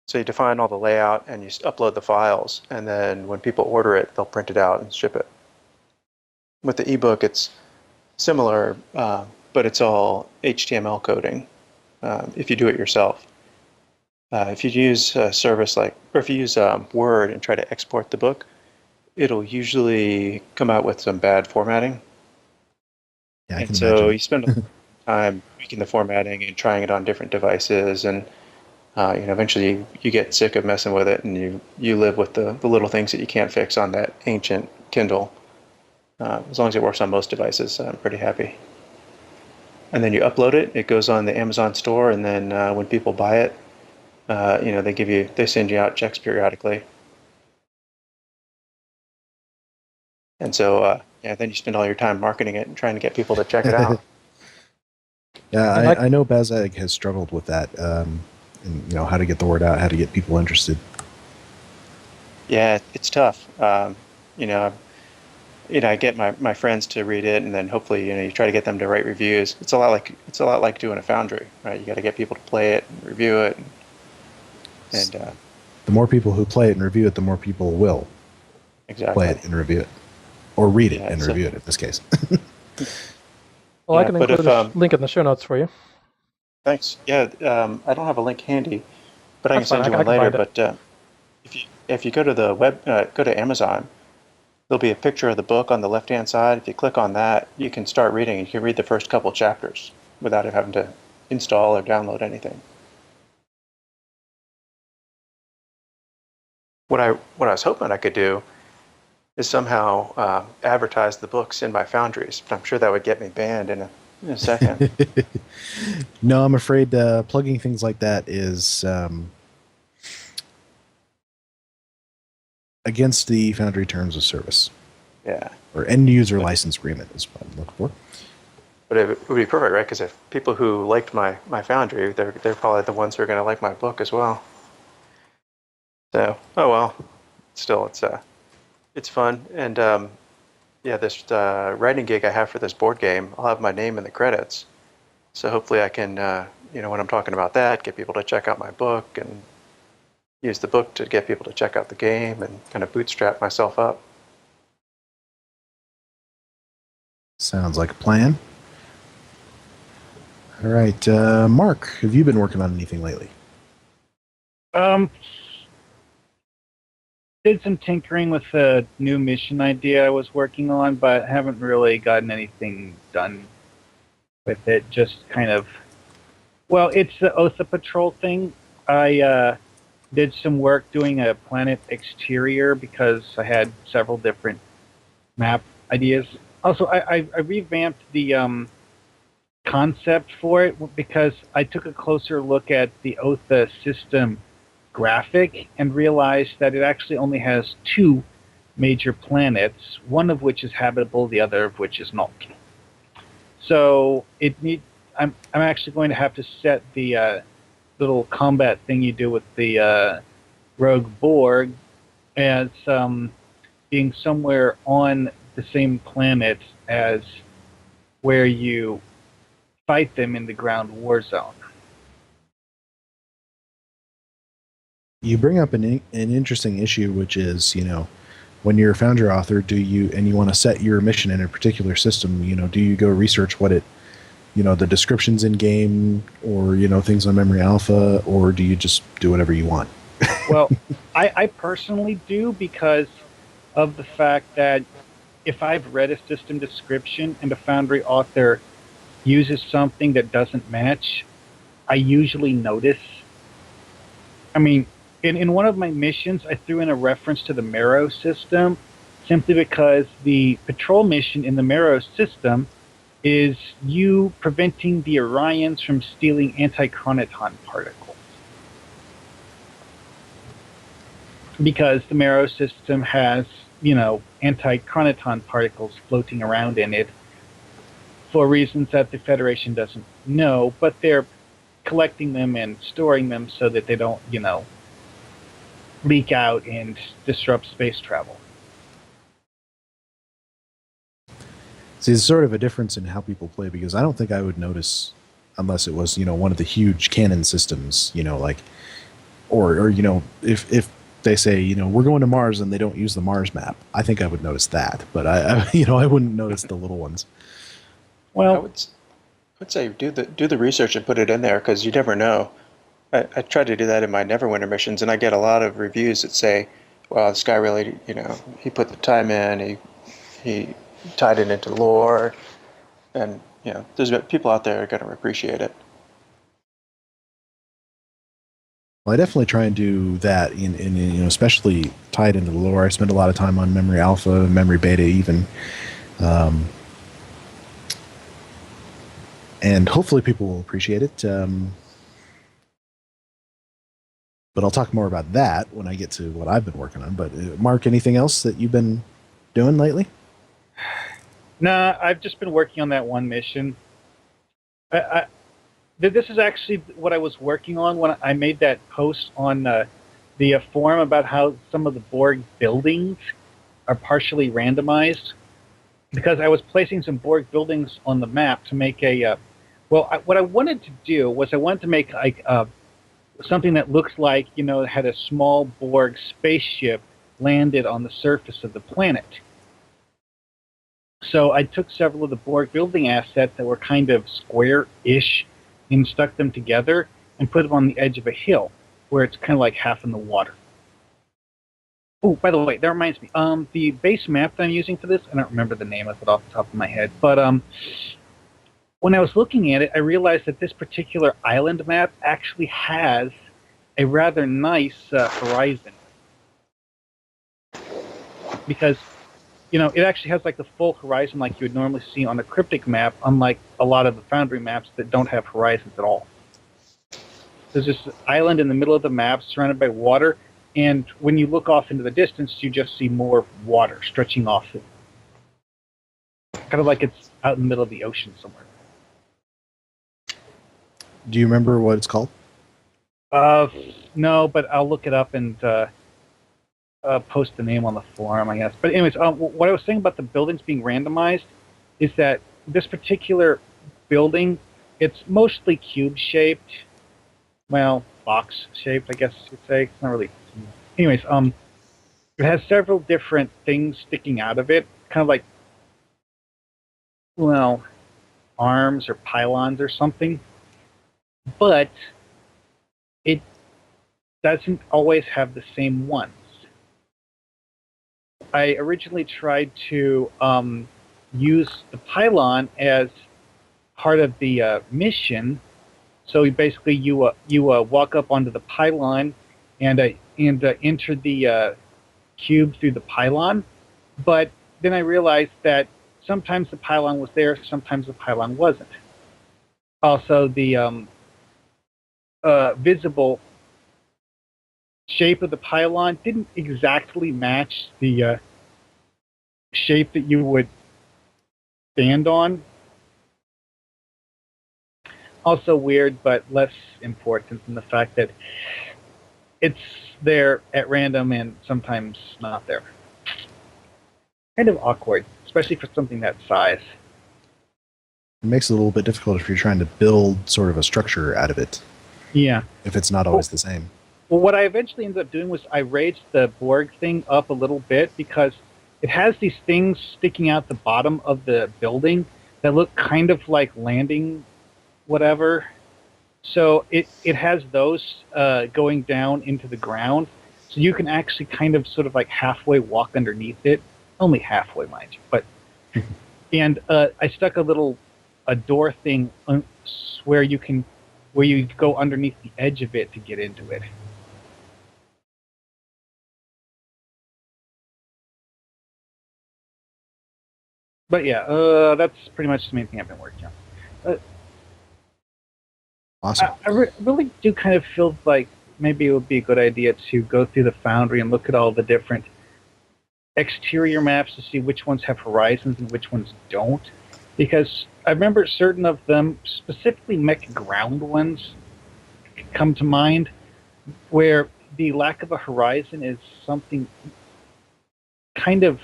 So you define all the layout and you upload the files, and then when people order it, they'll print it out and ship it. With the ebook, it's similar, but it's all HTML coding if you do it yourself. If you use a service or if you use Word and try to export the book, it'll usually come out with some bad formatting. Yeah, I can so imagine. you spend a lot of time tweaking the formatting and trying it on different devices, and eventually you get sick of messing with it, and you live with the little things that you can't fix on that ancient Kindle. As long as it works on most devices, I'm pretty happy. And then you upload it. It goes on the Amazon store, and then when people buy it, they send you out checks periodically. And so then you spend all your time marketing it and trying to get people to check it out. Yeah, I know Bazeg has struggled with that, and how to get the word out, how to get people interested. Yeah, it's tough. I get my friends to read it, and then hopefully you try to get them to write reviews. It's a lot like doing a Foundry, right? You got to get people to play it and review it, and the more people who play it and review it, the more people will play it and review it, or read it and review it in this case. Well, I can include a link in the show notes for you. Thanks. Yeah, I don't have a link handy, but I can send you one later. But if you go to the go to Amazon, there'll be a picture of the book on the left-hand side. If you click on that, you can start reading. You can read the first couple chapters without having to install or download anything. what I was hoping I could do is somehow advertise the books in my foundries, but I'm sure that would get me banned in a second. No, I'm afraid plugging things like that is against the Foundry terms of service. Yeah. Or end user license agreement is what I'm looking for. But it would be perfect, right? Because if people who liked my Foundry, they're probably the ones who are going to like my book as well. So, oh well. Still, it's fun. And yeah, this writing gig I have for this board game, I'll have my name in the credits. So hopefully I can, when I'm talking about that, get people to check out my book and use the book to get people to check out the game and kind of bootstrap myself up. Sounds like a plan. All right, Mark, have you been working on anything lately? Did some tinkering with a new mission idea I was working on, but haven't really gotten anything done with it. Just kind of, well, it's the Otha Patrol thing. I did some work doing a planet exterior because I had several different map ideas. Also, I revamped the concept for it because I took a closer look at the Otha system graphic and realized that it actually only has 2 major planets, one of which is habitable, the other of which is not. So I'm actually going to have to set the little combat thing you do with the Rogue Borg as being somewhere on the same planet as where you fight them in the ground war zone. You bring up an interesting issue, which is, when you're a Foundry author, and you want to set your mission in a particular system, do you go research what it, the descriptions in game or, things on Memory Alpha, or do you just do whatever you want? Well, I personally do because of the fact that if I've read a system description and a Foundry author uses something that doesn't match, I usually notice. I mean, in one of my missions, I threw in a reference to the Marrow system simply because the patrol mission in the Marrow system is you preventing the Orions from stealing anti-chronoton particles. Because the Marrow system has, anti-chronoton particles floating around in it for reasons that the Federation doesn't know, but they're collecting them and storing them so that they don't, leak out and disrupt space travel. See, there's sort of a difference in how people play because I don't think I would notice unless it was, one of the huge cannon systems, or if they say, we're going to Mars and they don't use the Mars map, I think I would notice that, but I wouldn't notice the little ones. Well, I would say do the research and put it in there because you never know. I tried to do that in my Neverwinter missions, and I get a lot of reviews that say, "Wow, this guy really, he put the time in, he tied it into lore, and there's people out there who are going to appreciate it." Well, I definitely try and do that in especially tied into the lore. I spend a lot of time on Memory Alpha, Memory Beta, even. And hopefully people will appreciate it. But I'll talk more about that when I get to what I've been working on. But Mark, anything else that you've been doing lately? Nah, I've just been working on that one mission. This is actually what I was working on when I made that post on the forum about how some of the Borg buildings are partially randomized. Because I was placing some Borg buildings on the map to make a... what I wanted to do was I wanted to make like something that looks like, it had a small Borg spaceship landed on the surface of the planet. So I took several of the Borg building assets that were kind of square-ish and stuck them together and put them on the edge of a hill where it's kind of like half in the water. Oh, by the way, that reminds me. The base map that I'm using for this, I don't remember the name of it off the top of my head, but when I was looking at it, I realized that this particular island map actually has a rather nice horizon. because it actually has like the full horizon like you would normally see on a cryptic map, unlike a lot of the Foundry maps that don't have horizons at all. There's this island in the middle of the map surrounded by water, and when you look off into the distance, you just see more water stretching off it. Kind of like it's out in the middle of the ocean somewhere. Do you remember what it's called? No, but I'll look it up and post the name on the forum, I guess. But anyways, what I was saying about the buildings being randomized is that this particular building, it's mostly cube-shaped. Well, box-shaped, I guess you'd say. It's not really... Anyways, it has several different things sticking out of it, kind of like, well, arms or pylons or something. But it doesn't always have the same ones. I originally tried to use the pylon as part of the mission. So basically, you walk up onto the pylon and enter the cube through the pylon. But then I realized that sometimes the pylon was there, sometimes the pylon wasn't. Also, the visible shape of the pylon didn't exactly match the shape that you would stand on. Also weird, but less important than the fact that it's there at random and sometimes not there. Kind of awkward, especially for something that size. It makes it a little bit difficult if you're trying to build sort of a structure out of it. Yeah. If it's not always the same. Well, what I eventually ended up doing was I raised the Borg thing up a little bit because it has these things sticking out the bottom of the building that look kind of like landing whatever. So it has those going down into the ground. So you can actually kind of sort of like halfway walk underneath it. Only halfway, mind you. But and I stuck a door thing where you go underneath the edge of it to get into it. But yeah, that's pretty much the main thing I've been working on. Awesome. I really do kind of feel like maybe it would be a good idea to go through the Foundry and look at all the different exterior maps to see which ones have horizons and which ones don't. Because I remember certain of them, specifically mech ground ones, come to mind, where the lack of a horizon is something kind of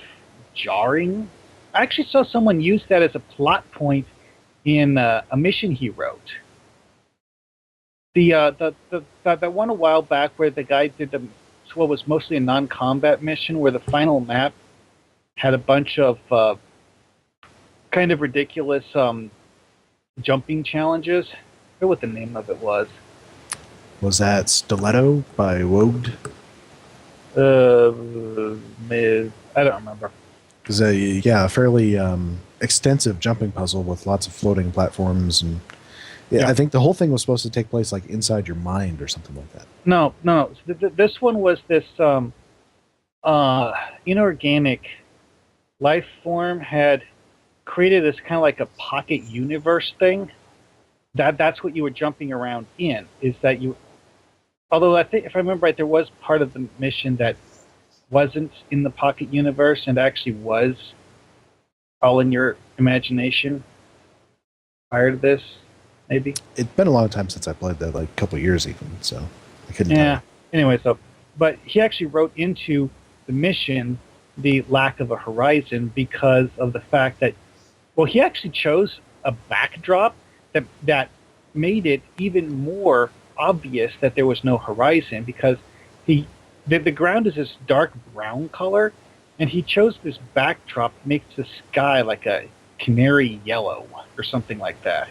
jarring. I actually saw someone use that as a plot point in a mission he wrote. The one a while back where the guy did what was mostly a non-combat mission where the final map had a bunch of kind of ridiculous jumping challenges. I forget what the name of it was. Was that Stiletto by Wogged? I don't remember. It was a fairly extensive jumping puzzle with lots of floating platforms, and I think the whole thing was supposed to take place like inside your mind or something like that. No. This one was this inorganic life form had created this kind of like a pocket universe thing. That's what you were jumping around in. Is that you? Although I think if I remember right, there was part of the mission that wasn't in the pocket universe and actually was all in your imagination prior to this, maybe. It's been a long time since I played that, like a couple of years even, so I couldn't tell you. Anyway, but he actually wrote into the mission the lack of a horizon because of the fact that, well, he actually chose a backdrop that made it even more obvious that there was no horizon because the ground is this dark brown color, and he chose this backdrop that makes the sky like a canary yellow or something like that.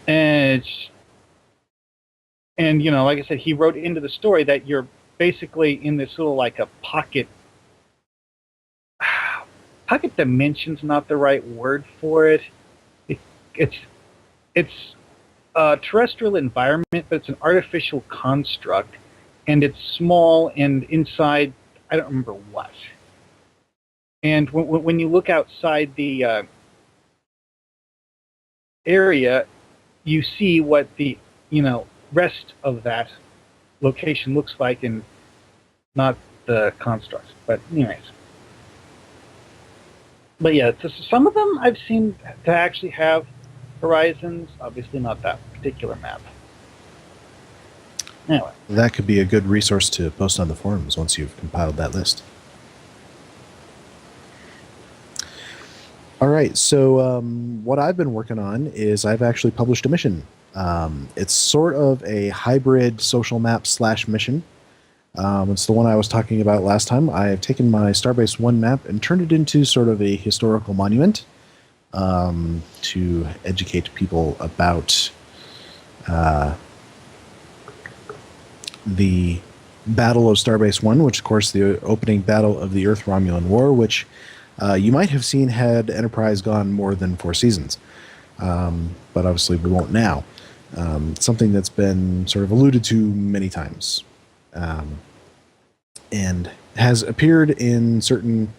And like I said, he wrote into the story that you're basically in this little like a pocket dimension's not the right word for it. It's a terrestrial environment, but it's an artificial construct, and it's small, and inside I don't remember what. And when you look outside the area, you see what the rest of that location looks like, and not the construct. But anyways, but yeah, some of them I've seen to actually have horizons. Obviously, not that particular map. Anyway, That could be a good resource to post on the forums once you've compiled that list. All right, so what I've been working on is I've actually published a mission. It's sort of a hybrid social map / mission. It's the one I was talking about last time. I have taken my Starbase 1 map and turned it into sort of a historical monument to educate people about the Battle of Starbase 1, which, of course, the opening battle of the Earth-Romulan War, which you might have seen had Enterprise gone more than 4 seasons. But obviously we won't now. Something that's been sort of alluded to many times. And has appeared in certain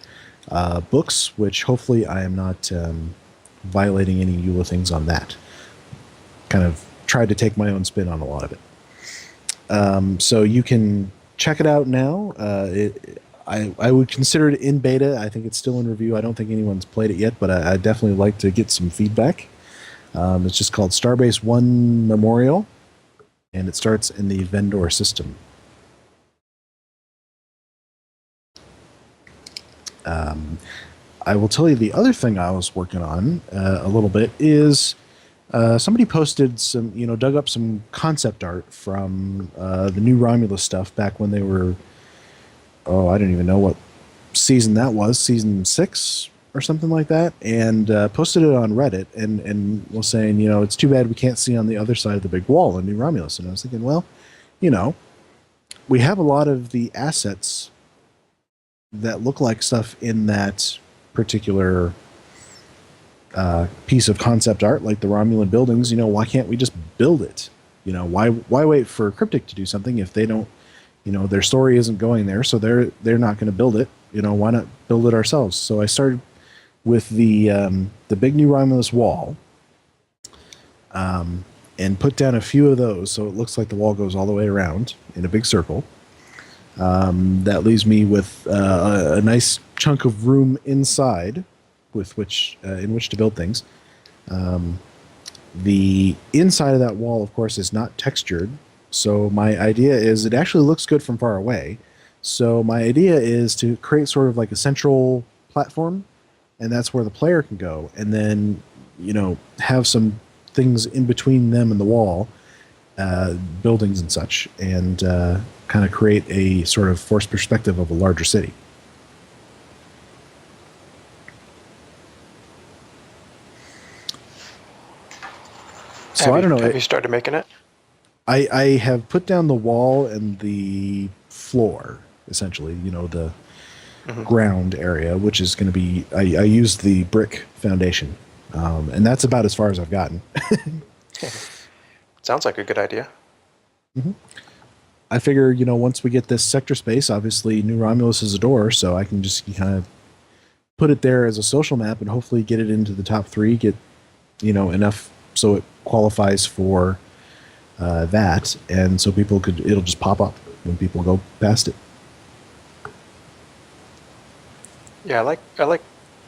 books, which hopefully I am not violating any EULA things on that. Kind of tried to take my own spin on a lot of it. So you can check it out now. I would consider it in beta. I think it's still in review. I don't think anyone's played it yet, but I'd definitely like to get some feedback. It's just called Starbase 1 Memorial, and it starts in the Vendor system. I will tell you the other thing I was working on a little bit is somebody posted some, dug up some concept art from the new Romulus stuff back when they were, I don't even know what season that was, season 6 or something like that, and posted it on Reddit and was saying, it's too bad we can't see on the other side of the big wall in New Romulus. And I was thinking, well, we have a lot of the assets that look like stuff in that particular piece of concept art, like the Romulan buildings. Why can't we just build it? Why wait for Cryptic to do something if they don't, their story isn't going there, so they're not going to build it. Why not build it ourselves? So I started with the big New Romulus wall, and put down a few of those, so it looks like the wall goes all the way around in a big circle. That leaves me with a nice chunk of room inside with in which to build things. The inside of that wall, of course, is not textured, so my idea is it actually looks good from far away. So my idea is to create sort of like a central platform, and that's where the player can go, and then have some things in between them and the wall, buildings and such, and kind of create a sort of forced perspective of a larger city. So I don't know. Have you started making it? I have put down the wall and the floor, essentially, the ground area, which is going to be, I used the brick foundation. And that's about as far as I've gotten. Sounds like a good idea. Mm-hmm. I figure, once we get this sector space, obviously New Romulus is a door, so I can just kind of put it there as a social map and hopefully get it into the top 3, get, enough so it qualifies for that, and so it'll just pop up when people go past it. Yeah, I like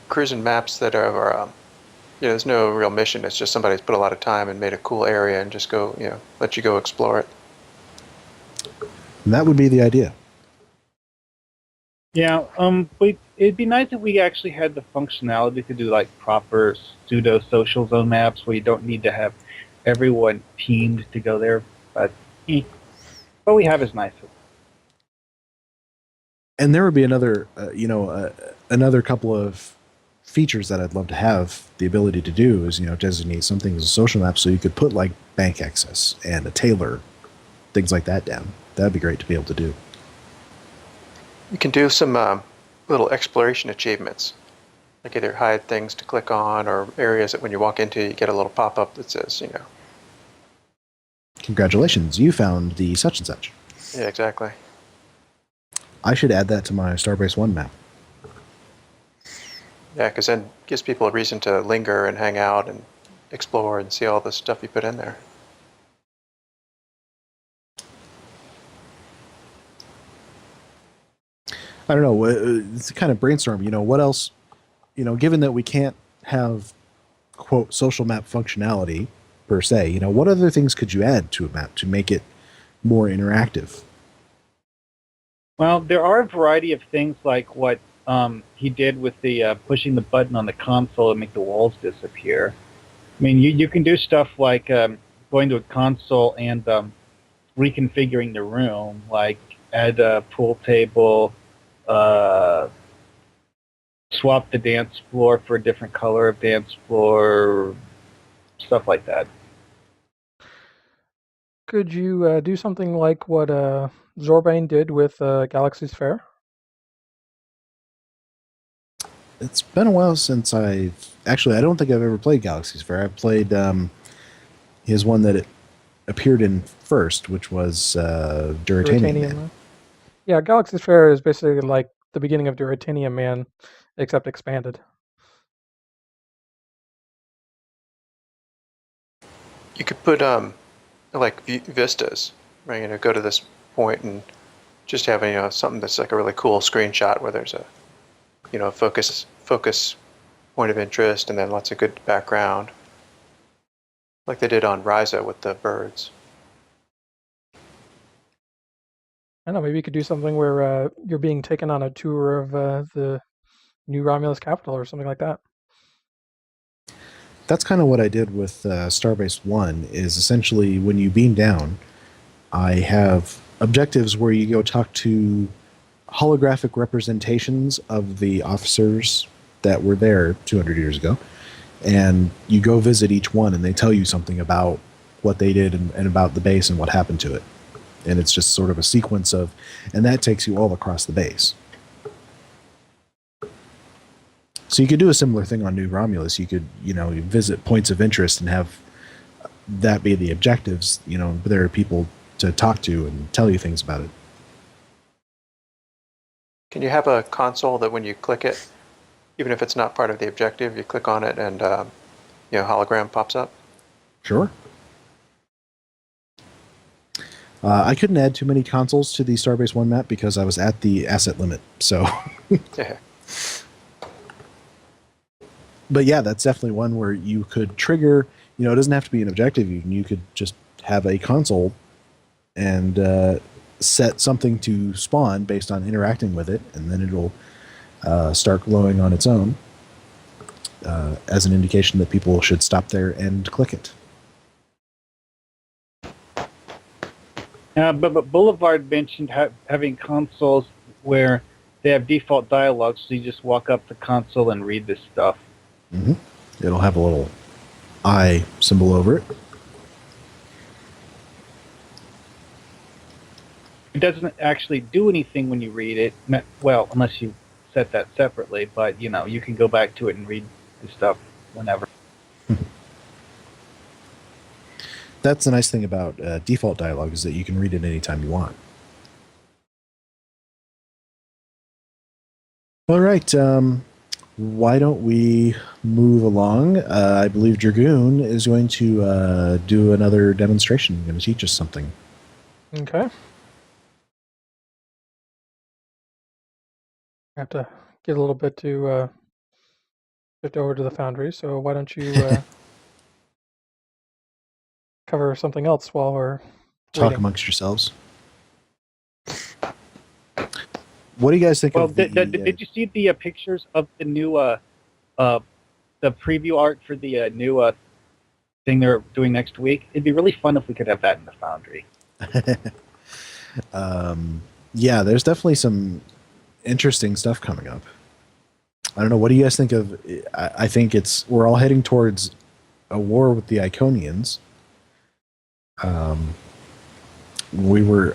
cruising maps that are, there's no real mission. It's just somebody's put a lot of time and made a cool area and just go, let you go explore it. And that would be the idea. Yeah, it'd be nice if we actually had the functionality to do like proper pseudo social zone maps where you don't need to have everyone teamed to go there. But what we have is nice. And there would be another, another couple of features that I'd love to have the ability to do is, designate something as a social map so you could put like bank access and a tailor, things like that down. That'd be great to be able to do. You can do some little exploration achievements, like either hide things to click on or areas that when you walk into, you get a little pop-up that says, Congratulations, you found the such and such. Yeah, exactly. I should add that to my Starbase 1 map. Yeah, because then it gives people a reason to linger and hang out and explore and see all the stuff you put in there. I don't know. It's kind of brainstorm. What else? Given that we can't have quote social map functionality per se, what other things could you add to a map to make it more interactive? Well, there are a variety of things like what he did with the pushing the button on the console and make the walls disappear. I mean, you can do stuff like going to a console and reconfiguring the room, like add a pool table, swap the dance floor for a different color of dance floor, stuff like that. Could you do something like what Zorbane did with Galaxy's Fair? It's been a while since I don't think I've ever played Galaxy's Fair. I've played his one that it appeared in first, which was Duratanium Man. Yeah, Galaxy's Fair is basically like the beginning of Duratanium Man, except expanded. You could put like vistas, right? Go to this point and just have something that's like a really cool screenshot where there's a focus point of interest and then lots of good background, like they did on Ryza with the birds. I don't know, maybe you could do something where you're being taken on a tour of the new Romulus capital or something like that. That's kind of what I did with Starbase 1, is essentially when you beam down, I have objectives where you go talk to holographic representations of the officers that were there 200 years ago, and you go visit each one and they tell you something about what they did and about the base and what happened to it. And it's just sort of a sequence of, and that takes you all across the base. So you could do a similar thing on New Romulus. You could, visit points of interest and have that be the objectives. There are people to talk to and tell you things about it. Can you have a console that when you click it, even if it's not part of the objective, you click on it and hologram pops up? Sure. I couldn't add too many consoles to the Starbase 1 map because I was at the asset limit. So, Yeah. But yeah, that's definitely one where you could trigger. It doesn't have to be an objective. You could just have a console and set something to spawn based on interacting with it, and then it'll start glowing on its own as an indication that people should stop there and click it. But Boulevard mentioned having consoles where they have default dialogue, so you just walk up the console and read this stuff. Mm-hmm. It'll have a little eye symbol over it. It doesn't actually do anything when you read it, well, unless you set that separately, but, you can go back to it and read the stuff whenever. That's the nice thing about default dialogue, is that you can read it anytime you want. All right. Why don't we move along? I believe Dragoon is going to do another demonstration. Going to teach us something. Okay. I have to get a little bit to shift over to the Foundry, so why don't you cover something else while we're talk waiting amongst yourselves. What do you guys think of the... Did you see the pictures of the new, the preview art for the new thing they're doing next week? It'd be really fun if we could have that in the Foundry. Yeah, there's definitely some interesting stuff coming up. I don't know. What do you guys think of... I think we're all heading towards a war with the Iconians.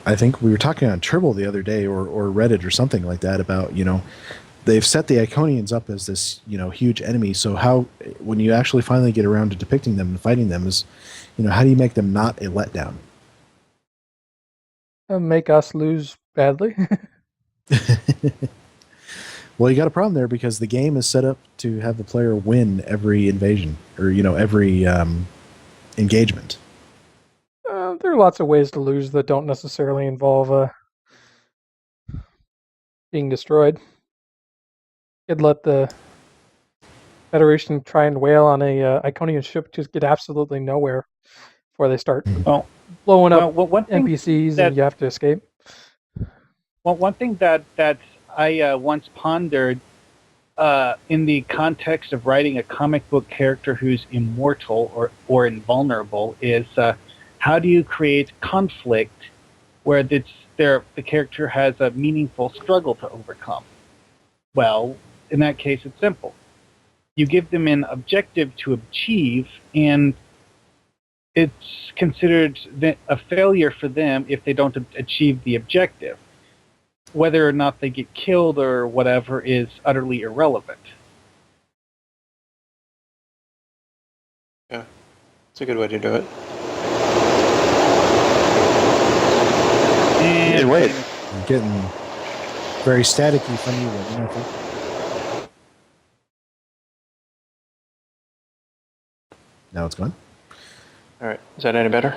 I think we were talking on Tribble the other day, or Reddit or something like that, about, they've set the Iconians up as this, huge enemy. So how, when you actually finally get around to depicting them and fighting them, is, how do you make them not a letdown? make us lose badly. Well, you got a problem there because the game is set up to have the player win every invasion or every engagement. There are lots of ways to lose that don't necessarily involve being destroyed. You'd let the Federation try and whale on a Iconian ship, just get absolutely nowhere before they start Well, blowing up one thing NPCs that and you have to escape. one thing that I once pondered in the context of writing a comic book character who's immortal or invulnerable is how do you create conflict where the character has a meaningful struggle to overcome? Well, in that case, it's simple. You give them an objective to achieve, and it's considered a failure for them if they don't achieve the objective. Whether or not they get killed or whatever is utterly irrelevant. Yeah, it's a good way to do it. And wait. I'm getting very staticky from you, I think. Now it's gone. All right, is that any better?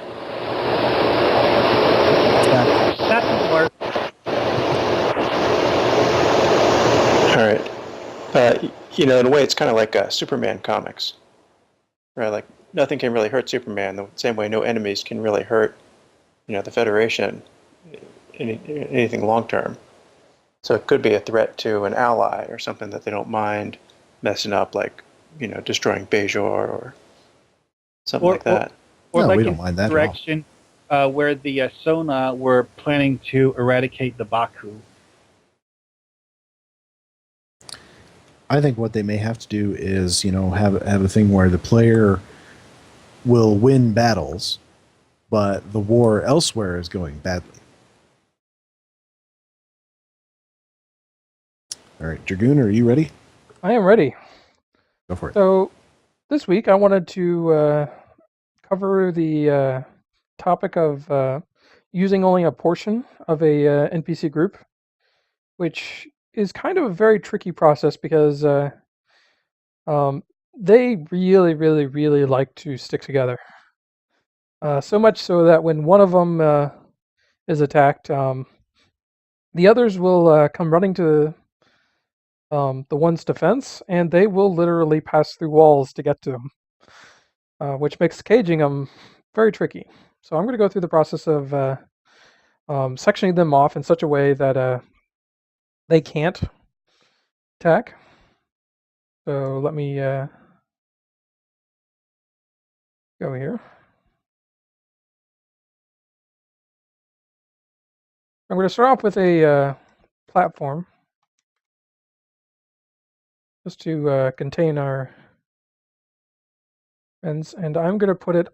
that doesn't work. All right. In a way, it's kind of like Superman comics, right? Like nothing can really hurt Superman the same way no enemies can really hurt, the Federation, anything long term. So it could be a threat to an ally or something that they don't mind messing up, like destroying Bajor or something like that. Or No, like we don't in mind that at all. direction where the Sona were planning to eradicate the Baku. I think what they may have to do is, have a thing where the player will win battles, but the war elsewhere is going badly. All right, Dragoon, are you ready? I am ready. Go for it. So this week I wanted to cover the topic of using only a portion of a NPC group, which is kind of a very tricky process because they really, really, really like to stick together. So much so that when one of them is attacked, the others will come running to the one's defense, and they will literally pass through walls to get to them, which makes caging them very tricky. So I'm going to go through the process of sectioning them off in such a way that they can't attack. So let me go here. I'm going to start off with a platform just to contain our ends, and I'm going to put it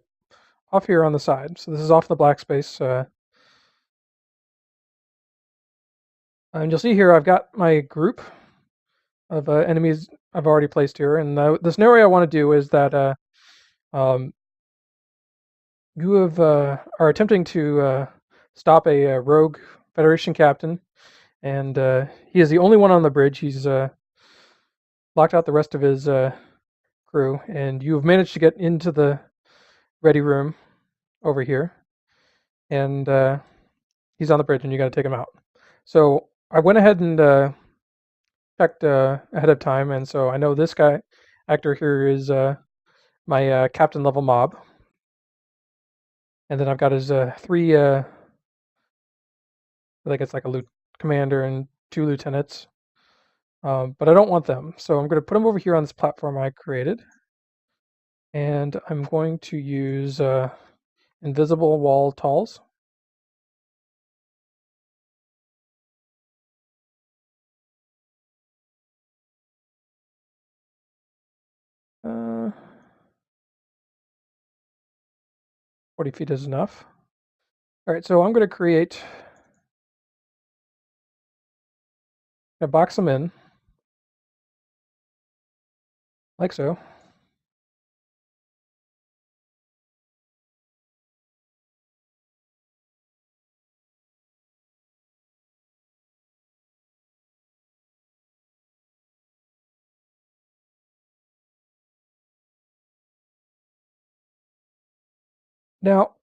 off here on the side. So this is off the black space. And you'll see here I've got my group of enemies I've already placed here. And the scenario I want to do is that you are attempting to stop a rogue Federation captain, and he is the only one on the bridge. He's locked out the rest of his crew, and you have managed to get into the ready room over here, and he's on the bridge, and you got to take him out. So I went ahead and checked ahead of time, and so I know this actor here is my captain level mob, and then I've got his three. I think it's like a commander and 2 lieutenants, but I don't want them, so I'm going to put them over here on this platform I created, and I'm going to use invisible wall talls. Uh, 40 feet is enough. All right, so I'm going to create, box them in, like so. Now,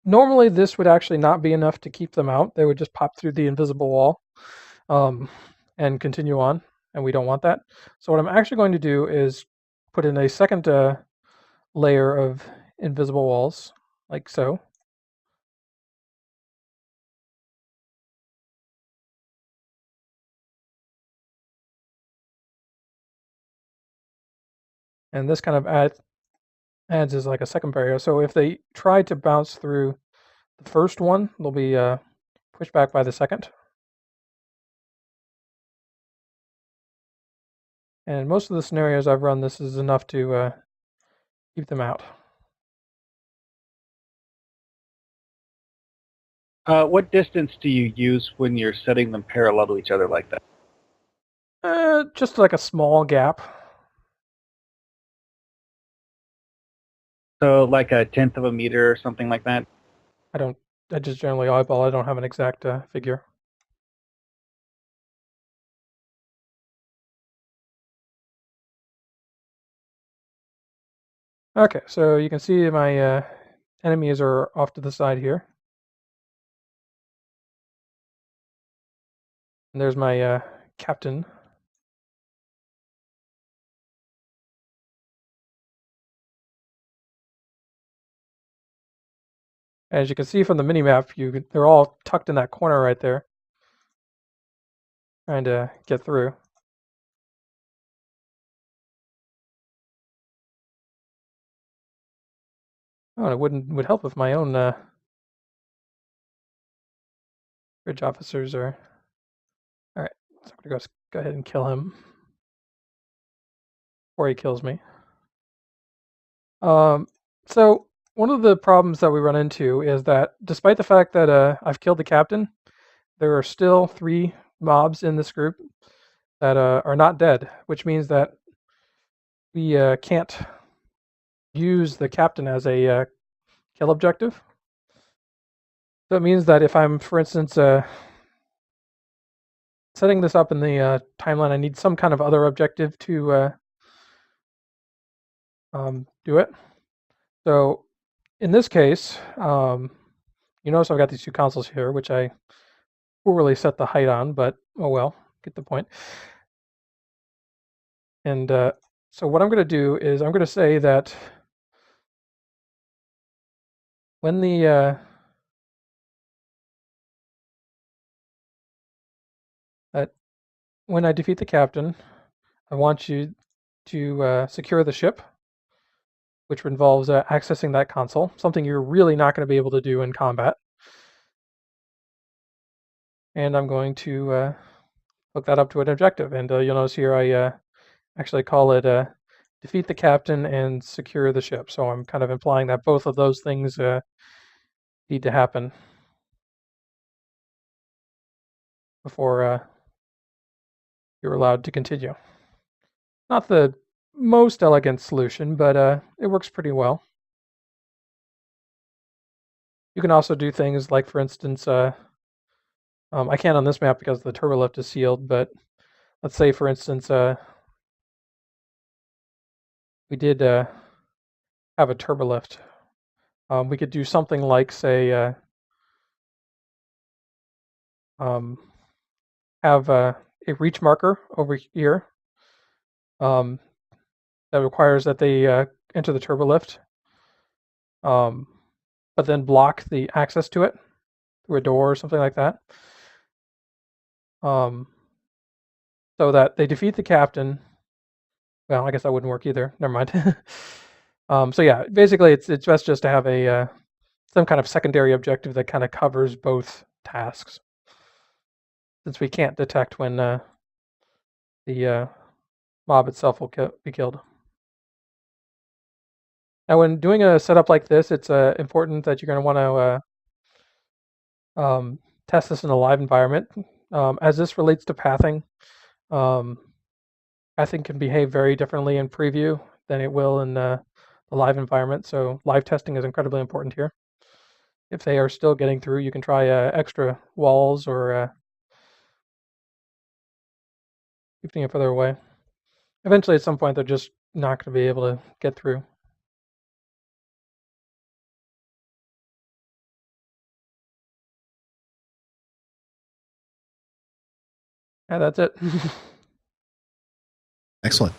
normally this would actually not be enough to keep them out. They would just pop through the invisible wall and continue on, and we don't want that. So what I'm actually going to do is put in a second layer of invisible walls, like so. And this kind of adds as like a second barrier. So if they try to bounce through the first one, they'll be pushed back by the second. And most of the scenarios I've run, this is enough to keep them out. What distance do you use when you're setting them parallel to each other like that? Just like a small gap. So like a tenth of a meter or something like that? I just generally eyeball. I don't have an exact figure. Okay, so you can see my enemies are off to the side here. And there's my captain. As you can see from the minimap, they're all tucked in that corner right there, trying to get through. Oh, it would help if my own bridge officers are. All right, so I'm gonna go ahead and kill him before he kills me. So one of the problems that we run into is that despite the fact that I've killed the captain, there are still 3 mobs in this group that are not dead, which means that we can't use the captain as a kill objective. So it means that if I'm, for instance, setting this up in the timeline, I need some kind of other objective to do it. So in this case, you notice I've got these 2 consoles here, which I poorly set the height on, but oh well, get the point. And so what I'm going to do is I'm going to say that when when I defeat the captain, I want you to secure the ship, which involves accessing that console, something you're really not going to be able to do in combat. And I'm going to hook that up to an objective. And you'll notice here I actually call it defeat the captain and secure the ship. So I'm kind of implying that both of those things need to happen before you're allowed to continue. Not the most elegant solution, but it works pretty well. You can also do things like, for instance, I can't on this map because the turbo lift is sealed, but let's say, for instance, we did have a turbo lift. We could do something like, say, have a reach marker over here that requires that they enter the turbo lift, but then block the access to it through a door or something like that. So that they defeat the captain. Well, I guess that wouldn't work either. Never mind. So yeah, basically it's best just to have a some kind of secondary objective that kind of covers both tasks, since we can't detect when the mob itself will be killed. Now, when doing a setup like this, it's important that you're going to want to test this in a live environment. As this relates to pathing, pathing can behave very differently in preview than it will in the live environment. So live testing is incredibly important here. If they are still getting through, you can try extra walls or keeping it further away. Eventually, at some point, they're just not going to be able to get through. Yeah, that's it. Excellent.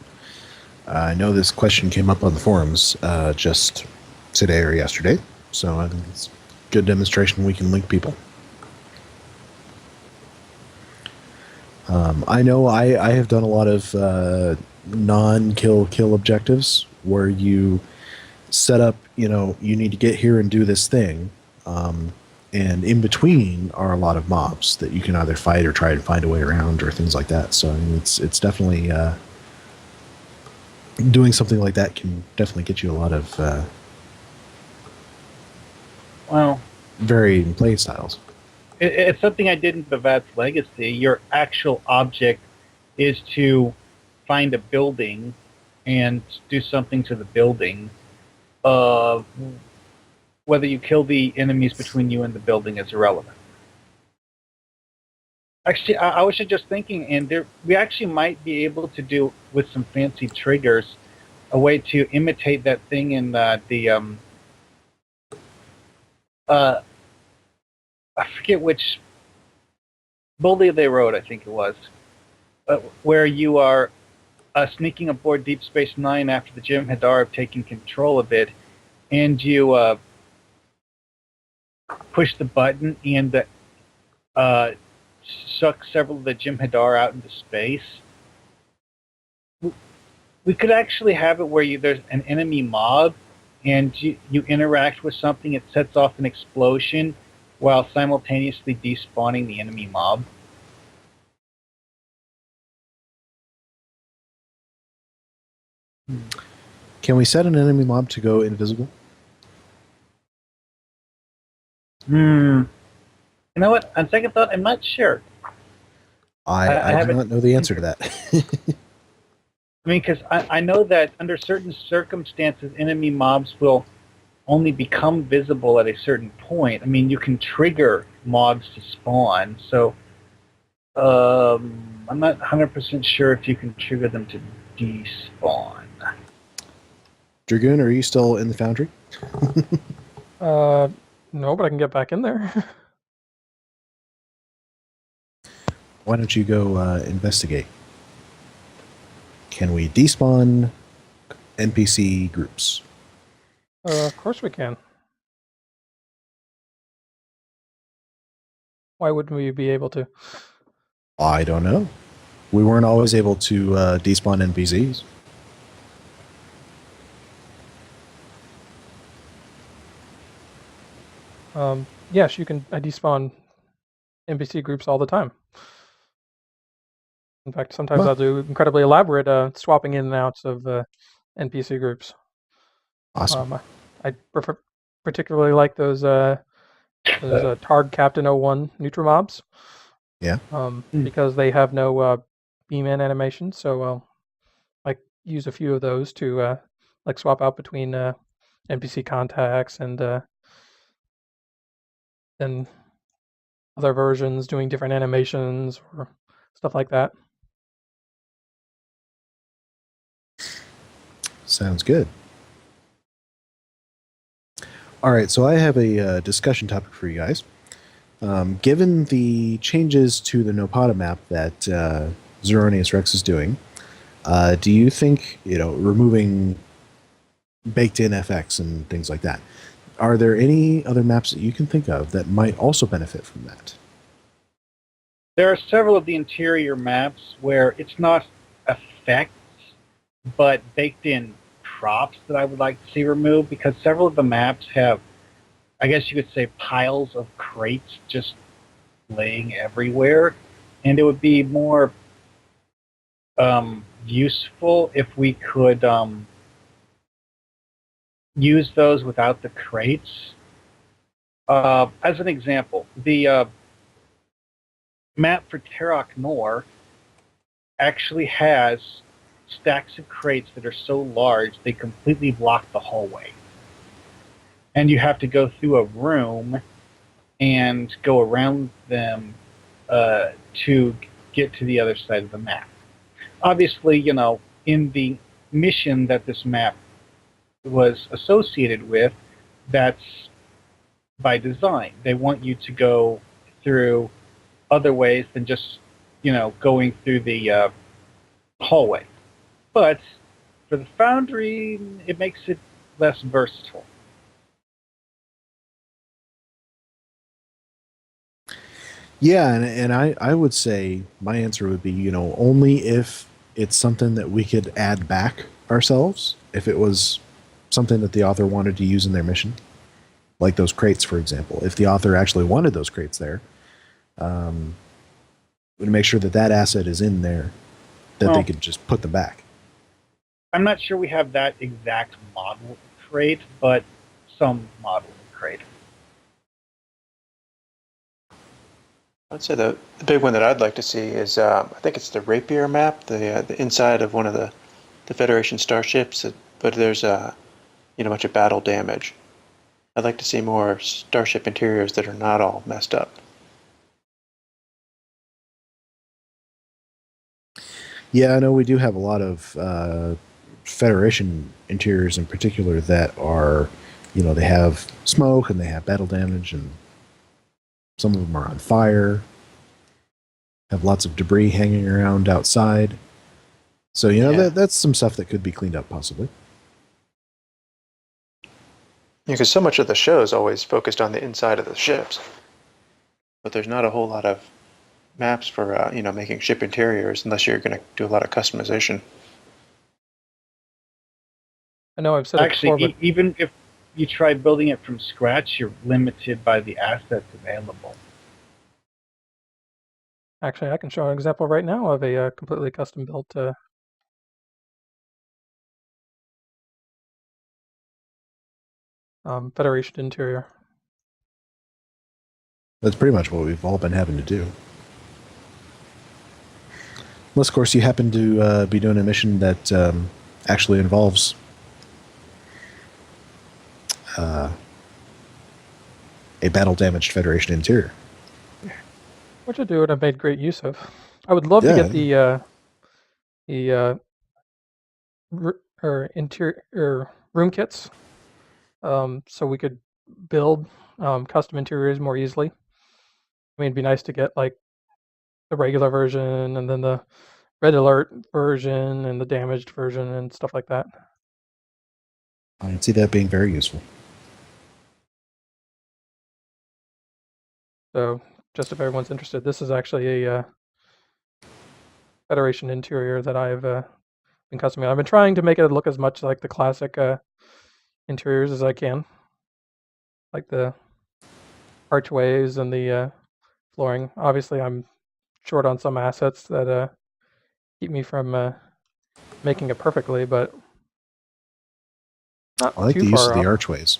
I know this question came up on the forums just today or yesterday, so I think it's a good demonstration we can link people. I know I have done a lot of non-kill objectives where you set up, you need to get here and do this thing, and in between are a lot of mobs that you can either fight or try to find a way around or things like that. So I mean, it's definitely doing something like that can definitely get you a lot of varying play styles. It's something I did in Bavat's Legacy. Your actual object is to find a building and do something to the building. Whether you kill the enemies between you and the building is irrelevant. Actually, I was just thinking, and we actually might be able to do, with some fancy triggers, a way to imitate that thing in I forget which Bully they wrote, I think it was, where you are sneaking aboard Deep Space Nine after the Jem'Hadar have taken control of it, and you push the button and suck several of the Jem'Hadar out into space. We could actually have it where there's an enemy mob, and you interact with something, it sets off an explosion, while simultaneously despawning the enemy mob. Can we set an enemy mob to go invisible? You know what? On second thought, I'm not sure. I do not know the answer to that. I mean, because I know that under certain circumstances, enemy mobs will only become visible at a certain point. I mean, you can trigger mobs to spawn, so I'm not 100% sure if you can trigger them to despawn. Dragoon, are you still in the Foundry? No, but I can get back in there. Why don't you go investigate? Can we despawn NPC groups? Of course we can. Why wouldn't we be able to? I don't know. We weren't always able to despawn NPCs. Yes, you can despawn NPC groups all the time. In fact, sometimes I'll do incredibly elaborate swapping in and outs of NPC groups. Awesome. I particularly like those Targ Captain 01 Nutrimobs. Yeah. Because they have no beam in animation, so I'll use a few of those to swap out between NPC contacts and then other versions doing different animations or stuff like that. Sounds good. All right, so I have a discussion topic for you guys. Given the changes to the Nopata map that Zeronius Rex is doing, do you think, removing baked-in FX and things like that, are there any other maps that you can think of that might also benefit from that? There are several of the interior maps where it's not effects, but baked-in props that I would like to see removed, because several of the maps have, I guess you could say, piles of crates just laying everywhere, and it would be more useful if we could use those without the crates. As an example, the map for Terok Nor actually has stacks of crates that are so large they completely block the hallway. And you have to go through a room and go around them to get to the other side of the map. Obviously, in the mission that this map was associated with, that's by design. They want you to go through other ways than just going through the hallway. But for the Foundry, it makes it less versatile. Yeah, and I would say my answer would be, only if it's something that we could add back ourselves, if it was something that the author wanted to use in their mission, like those crates, for example. If the author actually wanted those crates there, we'd make sure that that asset is in there, that they could just put them back. I'm not sure we have that exact model crate, but some model crate. I'd say the big one that I'd like to see is I think it's the Rapier map, the inside of one of the Federation starships, but there's a bunch of battle damage. I'd like to see more starship interiors that are not all messed up. Yeah, I know we do have a lot of Federation interiors in particular that are, they have smoke and they have battle damage, and some of them are on fire, have lots of debris hanging around outside. So, that's some stuff that could be cleaned up, possibly. Because so much of the show is always focused on the inside of the ships. But there's not a whole lot of maps for, making ship interiors unless you're going to do a lot of customization. I know I've said it before, but even if you try building it from scratch, you're limited by the assets available. actually I can show an example right now of a completely custom built Federation interior. That's pretty much what we've all been having to do. Unless, of course, you happen to be doing a mission that actually involves a battle-damaged Federation interior. Which I do and I've made great use of. I would love to get the interior room kits, so we could build custom interiors more easily. I mean, it'd be nice to get like the regular version and then the red alert version and the damaged version and stuff like that. I can see that being very useful. So, just if everyone's interested, this is actually a Federation interior that I've been customizing. I've been trying to make it look as much like the classic interiors as I can, like the archways and the flooring. Obviously, I'm short on some assets that keep me from making it perfectly, but not I like too the use far of the off. archways.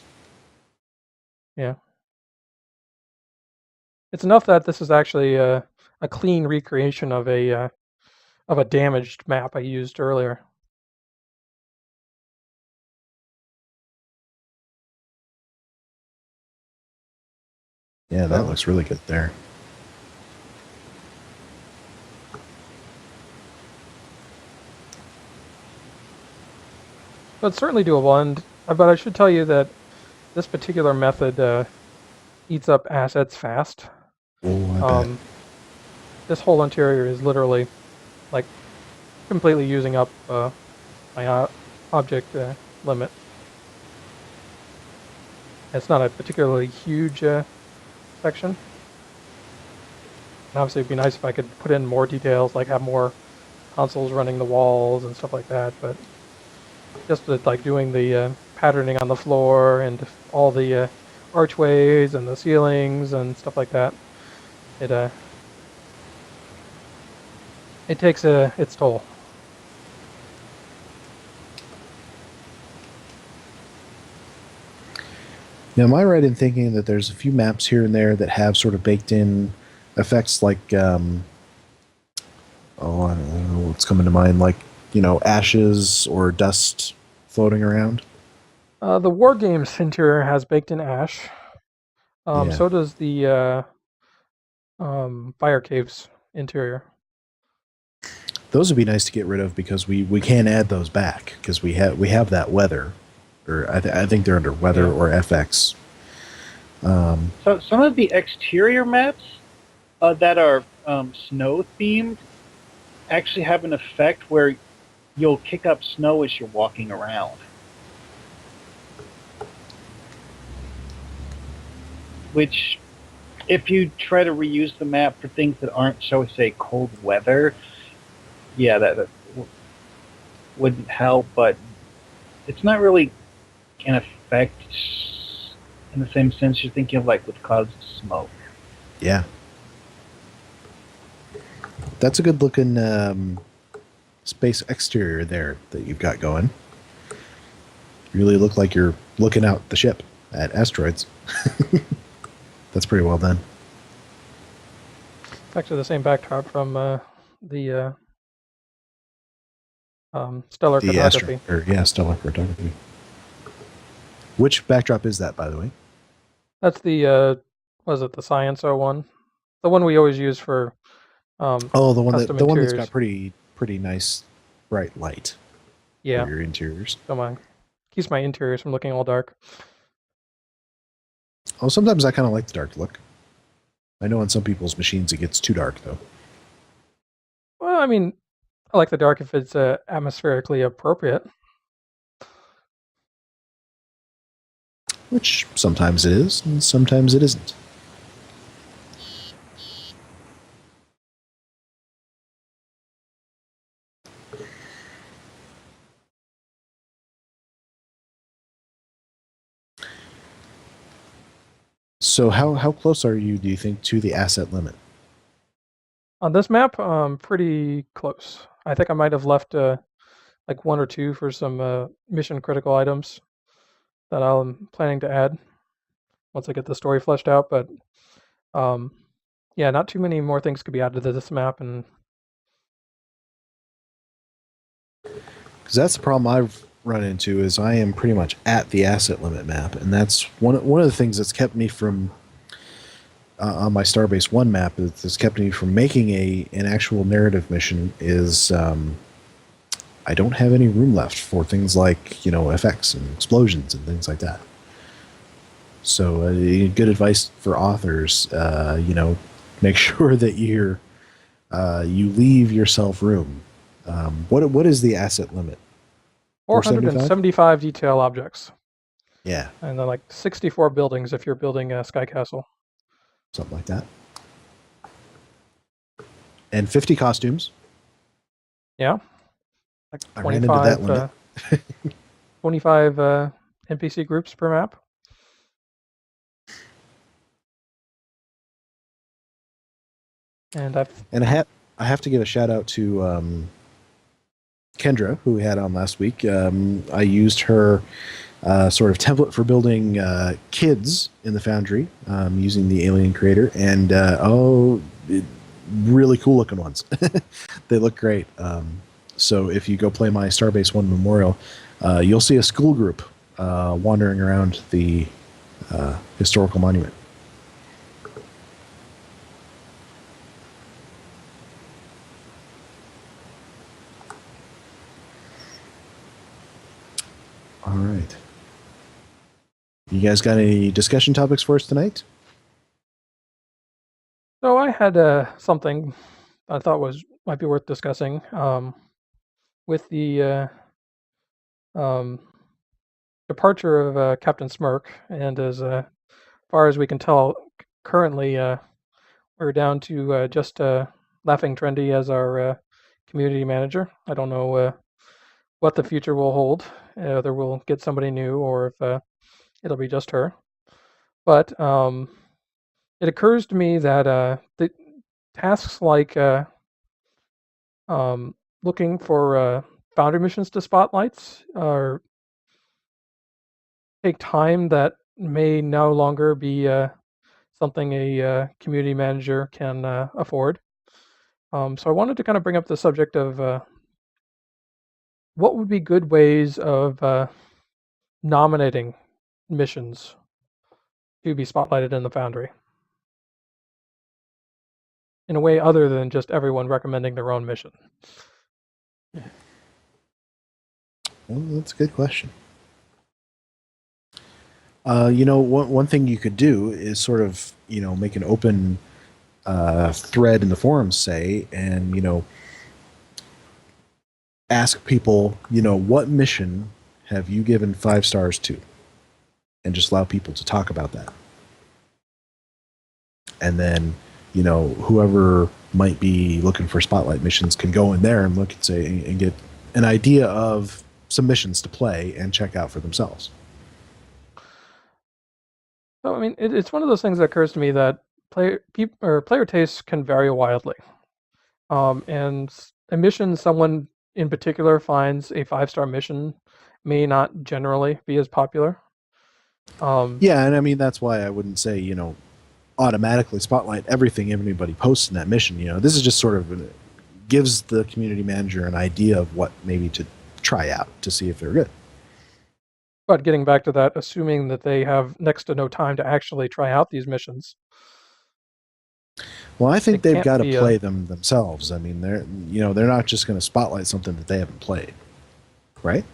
Yeah. It's enough that this is actually a clean recreation of a damaged map I used earlier. Yeah, that looks really good there. But it's certainly doable, but I should tell you that this particular method eats up assets fast. Oh, I bet. This whole interior is literally like completely using up my object limit. It's not a particularly huge section. And obviously, it'd be nice if I could put in more details, like have more consoles running the walls and stuff like that. But just with like doing the patterning on the floor and all the archways and the ceilings and stuff like that, it takes its toll. Now, am I right in thinking that there's a few maps here and there that have sort of baked in effects like, I don't know what's coming to mind, like, ashes or dust floating around? The War Games interior has baked in ash. Yeah. So does the Fire Caves interior. Those would be nice to get rid of because we can add those back because we have that weather, or I think they're under weather or FX. So some of the exterior maps that are snow themed actually have an effect where you'll kick up snow as you're walking around. Which, if you try to reuse the map for things that aren't, shall we say, cold weather, yeah, that wouldn't help, but it's not really an effect in the same sense you're thinking of, like with clouds of smoke. Yeah. That's a good looking space exterior there that you've got going. You really look like you're looking out the ship at asteroids. That's pretty well done. It's actually the same backdrop from the stellar cartography. Stellar cartography. Which backdrop is that, by the way? That's the was it the Science one? The one we always use for the one custom that's interiors. got pretty nice bright light. Yeah. For your interiors. Don't mind. Keeps my interiors from looking all dark. Oh, sometimes I kind of like the dark look. I know on some people's machines it gets too dark, though. Well, I mean, I like the dark if it's atmospherically appropriate. Which sometimes it is, and sometimes it isn't. So how close are you, do you think, to the asset limit? On this map, pretty close. I think I might have left like 1 or 2 for some mission critical items that I'm planning to add once I get the story fleshed out. But yeah, not too many more things could be added to this map. And because that's the problem I've run into, is I am pretty much at the asset limit map, and that's one of the things that's kept me from on my Starbase 1 map that's kept me from making an actual narrative mission is I don't have any room left for things like, effects and explosions and things like that. So good advice for authors, make sure that you leave yourself room. What is the asset limit? 475 detail objects. Yeah. And then like 64 buildings if you're building a Sky Castle. Something like that. And 50 costumes. Yeah. Like I ran into that limit. 25 NPC groups per map. And I have to give a shout out to Kendra, who we had on last week. I used her sort of template for building kids in the Foundry using the Alien Creator, and really cool looking ones. They look great. So if you go play my Starbase 1 Memorial, you'll see a school group wandering around the historical monument. All right. You guys got any discussion topics for us tonight? So I had something I thought might be worth discussing with the departure of Captain Smirk, and as far as we can tell, currently we're down to just Laughing Trendy as our community manager. I don't know what the future will hold, whether we'll get somebody new or if it'll be just her. But it occurs to me that the tasks like looking for Foundry missions to spotlights take time that may no longer be something a community manager can afford. So I wanted to kind of bring up the subject of what would be good ways of nominating missions to be spotlighted in the Foundry in a way other than just everyone recommending their own mission. Well, that's a good question. One thing you could do is sort of, make an open thread in the forums say, and ask people, what mission have you given 5 stars to, and just allow people to talk about that. And then, whoever might be looking for spotlight missions can go in there and look and say and get an idea of some missions to play and check out for themselves. So, I mean, it's one of those things that occurs to me that player tastes can vary wildly. And a mission someone in particular finds a 5-star mission may not generally be as popular. Yeah, and I mean, that's why I wouldn't say, automatically spotlight everything everybody posts in that mission. This is just sort of gives the community manager an idea of what maybe to try out to see if they're good. But getting back to that, assuming that they have next to no time to actually try out these missions. Well, I think they've got to be play them themselves. I mean, they're not just going to spotlight something that they haven't played, right?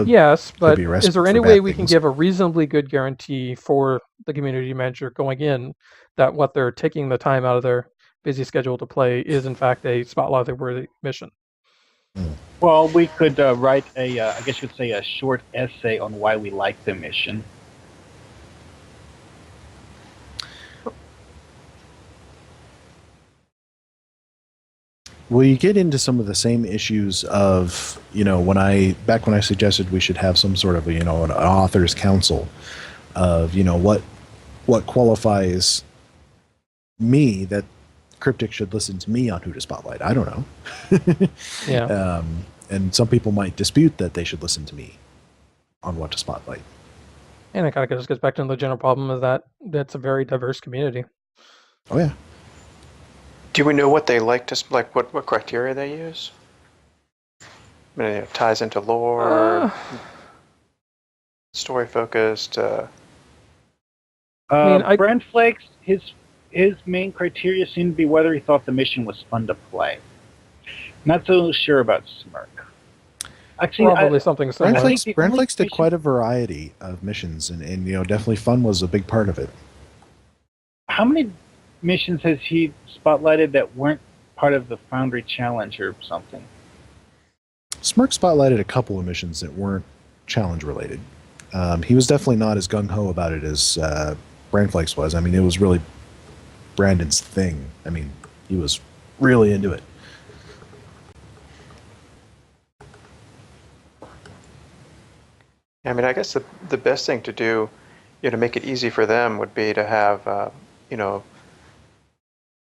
Yes, but be a is recipe there for any bad way we can things. give a reasonably good guarantee for the community manager going in that what they're taking the time out of their busy schedule to play is in fact a spotlight-worthy mission? Well, we could write I guess you could say, a short essay on why we like the mission. Well, you get into some of the same issues of, when I suggested we should have some sort of, an author's council of, what qualifies me that Cryptic should listen to me on who to spotlight. I don't know. Yeah. And some people might dispute that they should listen to me on what to spotlight. And it kind of just gets back to the general problem of that's a very diverse community. Oh, yeah. Do we know what they like what criteria they use? I mean, it ties into lore, story focused. Brent Flakes, his main criteria seemed to be whether he thought the mission was fun to play. Not so sure about Smirk. Actually, probably something similar. Brent Flakes did quite a variety of missions, and definitely fun was a big part of it. How many missions has he spotlighted that weren't part of the Foundry Challenge or something? Smirk spotlighted a couple of missions that weren't challenge related. He was definitely not as gung-ho about it as Brand Flakes was. I mean, it was really Brandon's thing. I mean, he was really into it. I mean, I guess the best thing to do, to make it easy for them would be to have,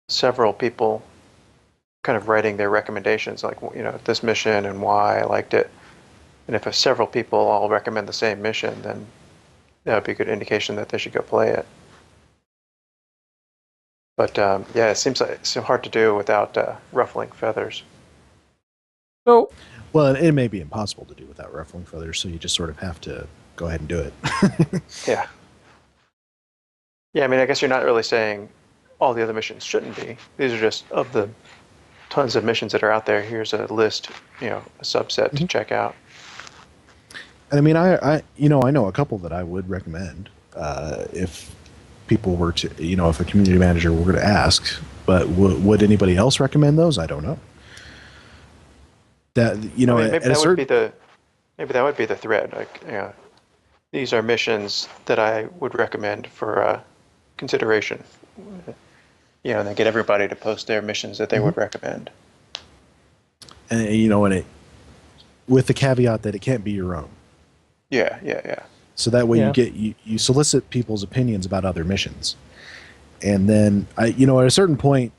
several people kind of writing their recommendations, like, this mission and why I liked it. And if several people all recommend the same mission, then that would be a good indication that they should go play it. But yeah, it seems like it's so hard to do without ruffling feathers. So, well, it may be impossible to do without ruffling feathers, so you just sort of have to go ahead and do it. Yeah. Yeah, I mean, I guess you're not really saying all the other missions shouldn't be. These are just of the tons of missions that are out there. Here's a list, a subset to check out. And I mean, I know a couple that I would recommend if people were to, if a community manager were to ask. But would anybody else recommend those? I don't know. That maybe that would be the thread. Like, these are missions that I would recommend for consideration. And then get everybody to post their missions that they would recommend. And with the caveat that it can't be your own. Yeah. So that way you solicit people's opinions about other missions, and then at a certain point,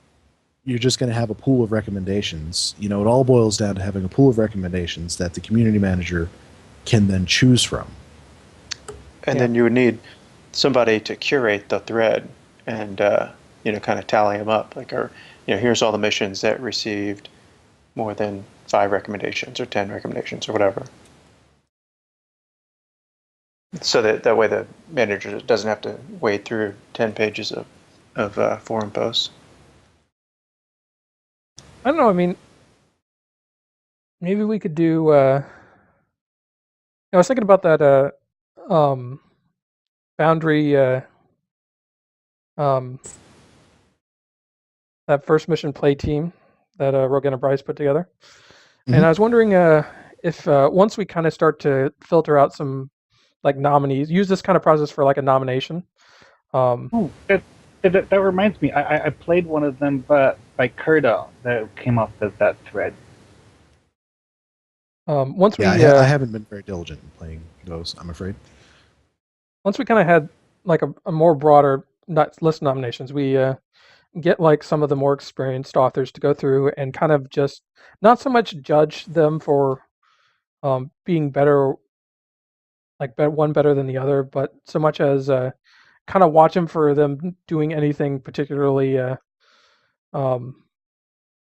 you're just going to have a pool of recommendations. It all boils down to having a pool of recommendations that the community manager can then choose from. And then you would need somebody to curate the thread and kind of tally them up. Like, here's all the missions that received more than 5 recommendations or 10 recommendations or whatever. So that way the manager doesn't have to wade through 10 pages of forum posts. I don't know. I mean, maybe we could do. I was thinking about that Foundry that first mission play team that Rogan and Bryce put together. Mhm. And I was wondering if once we kind of start to filter out some like nominees, use this kind of process for like a nomination. Oh, that reminds me. I played one of them, but by Kurdo that came off of that thread. Once Yeah, we I haven't been very diligent in playing those, I'm afraid. once we kind of had like a more broader list of nominations, we get like some of the more experienced authors to go through and kind of just not so much judge them for being better, like one better than the other, but so much as kind of watch them for them doing anything particularly um,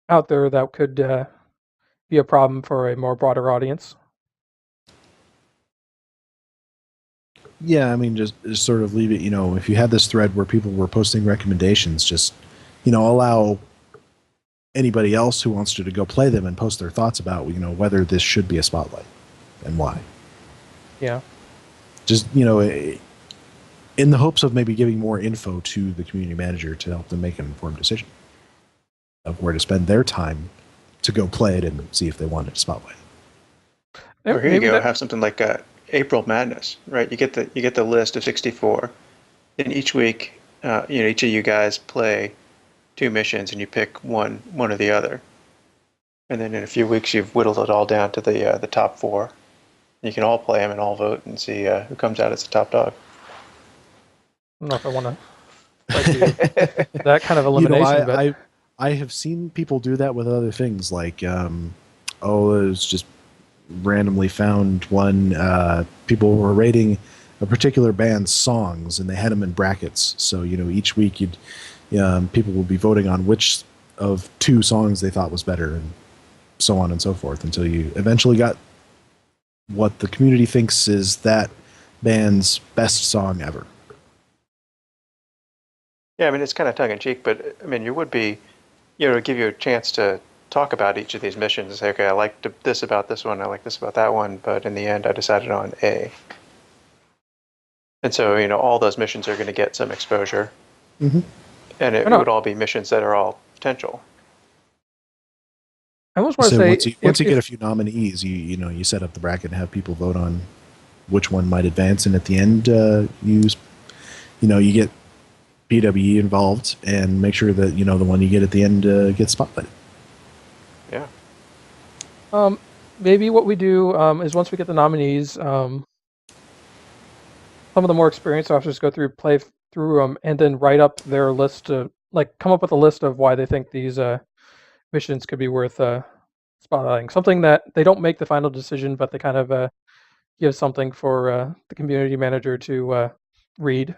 out there that could be a problem for a more broader audience. Yeah, I mean, just sort of leave it, if you had this thread where people were posting recommendations, just, allow anybody else who wants to go play them and post their thoughts about, whether this should be a spotlight and why. Yeah. Just, in the hopes of maybe giving more info to the community manager to help them make an informed decision of where to spend their time to go play it and see if they want it to spotlight. Or here you go, have something like April Madness, right? You get the list of 64, and each week, each of you guys play 2 missions, and you pick one or the other, and then in a few weeks you've whittled it all down to the top 4. You can all play them and all vote and see who comes out as the top dog. I don't know if I want to do that kind of elimination, but I have seen people do that with other things, like it's just randomly found one. People were rating a particular band's songs, and they had them in brackets. So each week people will be voting on which of 2 songs they thought was better, and so on and so forth, until you eventually got what the community thinks is that band's best song ever. Yeah, I mean, it's kind of tongue-in-cheek, but I mean, you would be, to give you a chance to talk about each of these missions and say, okay, I liked this about this one, I like this about that one, but in the end I decided on A. And so, all those missions are going to get some exposure. Mm-hmm. And it would all be missions that are all potential. I almost want to So say once you get a few nominees, you set up the bracket and have people vote on which one might advance, and at the end you get PWE involved and make sure that the one you get at the end gets spotlighted. Yeah. Maybe what we do is once we get the nominees, some of the more experienced officers go through, play through them, and then write up their list to come up with a list of why they think these missions could be worth spotlighting. Something that they don't make the final decision, but they kind of give something for the community manager to read.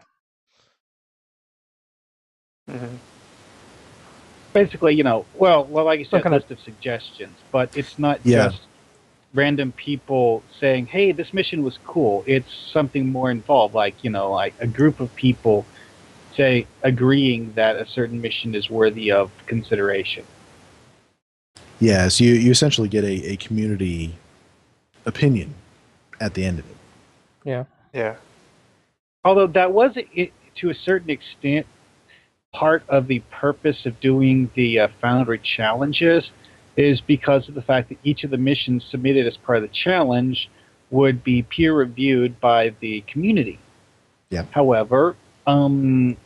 Mm-hmm. Basically, well, like you said, a list of suggestions, but it's not just random people saying, hey, this mission was cool. It's something more involved, like a group of people say agreeing that a certain mission is worthy of consideration. Yeah, so you essentially get a community opinion at the end of it. Yeah. Yeah. Although that was, to a certain extent, part of the purpose of doing the Foundry challenges, is because of the fact that each of the missions submitted as part of the challenge would be peer reviewed by the community. Yeah. However, the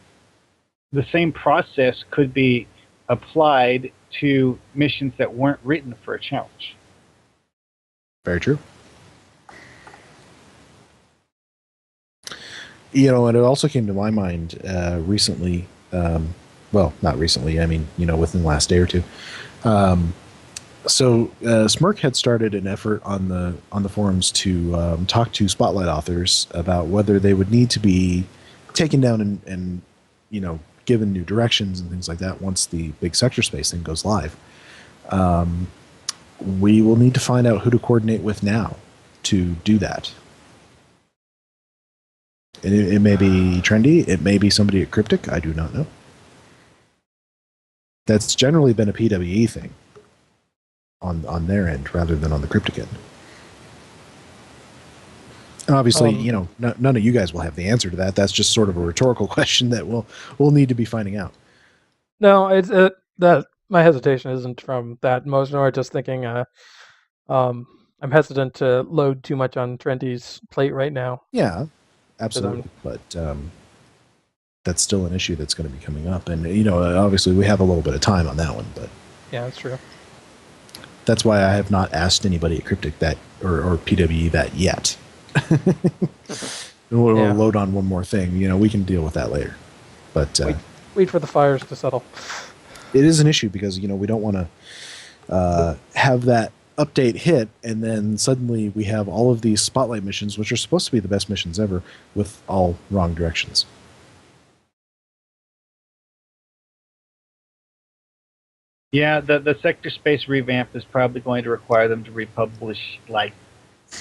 same process could be applied to missions that weren't written for a challenge. Very true. And it also came to my mind recently. Well, not recently. I mean, within the last day or two. So Smirk had started an effort on the forums to talk to spotlight authors about whether they would need to be taken down and given new directions and things like that once the big sector space thing goes live. We will need to find out who to coordinate with now to do that. And it may be trendy. It may be somebody at Cryptic. I do not know. That's generally been a PWE thing on their end rather than on the Cryptic end. And obviously, none of you guys will have the answer to that. That's just sort of a rhetorical question that we'll need to be finding out. No, that my hesitation isn't from that. Most are just thinking I'm hesitant to load too much on Trendy's plate right now. Yeah, absolutely. But that's still an issue that's going to be coming up. And, obviously we have a little bit of time on that one, but Yeah, that's true. that's why I have not asked anybody at Cryptic that or PWE that yet. We'll Yeah. load on one more thing. We can deal with that later. But Wait for the fires to settle. it is an issue because, we don't want to have that update hit and then suddenly we have all of these spotlight missions, which are supposed to be the best missions ever, with all wrong directions. Yeah, the sector space revamp is probably going to require them to republish like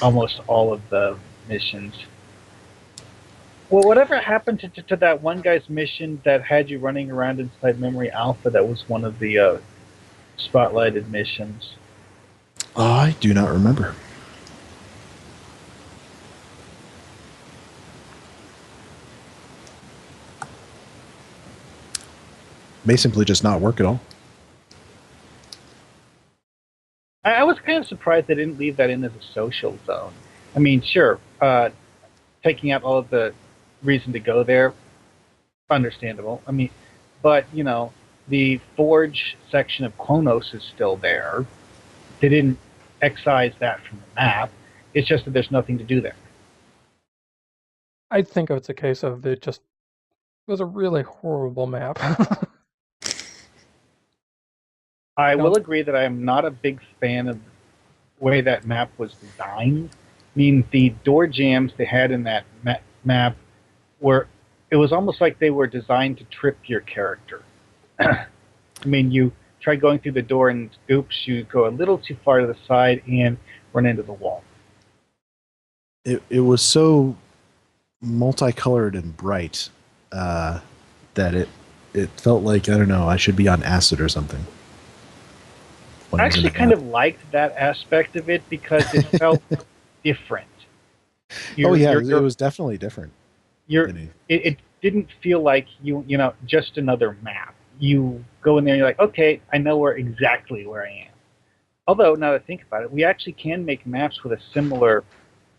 almost all of the missions. Well, whatever happened to that one guy's mission that had you running around inside Memory Alpha? That was one of the spotlighted missions. Oh, I do not remember. May simply just not work at all. I was kind of surprised they didn't leave that in as a social zone. I mean, sure, taking out all of the reason to go there, understandable. I mean, but, the Forge section of Kronos is still there. They didn't excise that from the map. It's just that there's nothing to do there. I think it's a case of it was a really horrible map. I will agree that I am not a big fan of the way that map was designed. I mean, the door jams they had in that map it was almost like they were designed to trip your character. I mean, you try going through the door and oops, you go a little too far to the side and run into the wall. It was so multicolored and bright that it felt like, I don't know, I should be on acid or something. I actually kind of liked that aspect of it because it felt different. It was definitely different. It didn't feel like just another map. You go in there and you're like, okay, I know exactly where I am. Although, now that I think about it, we actually can make maps with a similar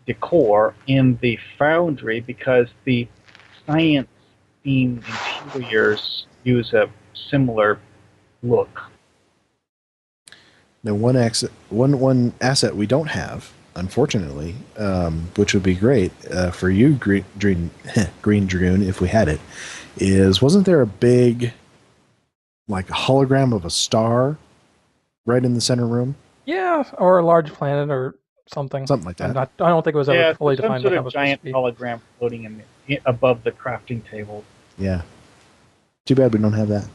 decor in the Foundry because the science-themed interiors use a similar look. Now, one asset we don't have, unfortunately, which would be great for you, Green Dragoon, if we had it, wasn't there a big, like, hologram of a star right in the center room? Yeah, or a large planet or something. Something like that. I don't think it was ever fully defined some what sort that of was giant supposed to be. hologram floating above the crafting table. Yeah. Too bad we don't have that.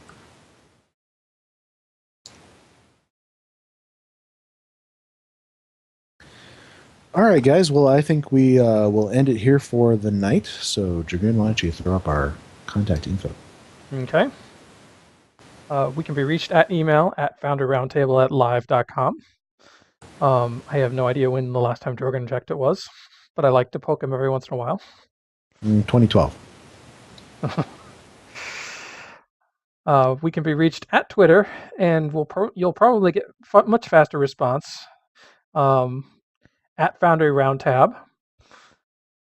All right, guys. Well, I think we will end it here for the night. So, Dragoon, why don't you throw up our contact info? Okay. We can be reached at email at foundryroundtable@live.com. I have no idea when the last time Drogon checked it was, but I like to poke him every once in a while. 2012. We can be reached at Twitter, and you'll probably get much faster response at Foundry Roundtab.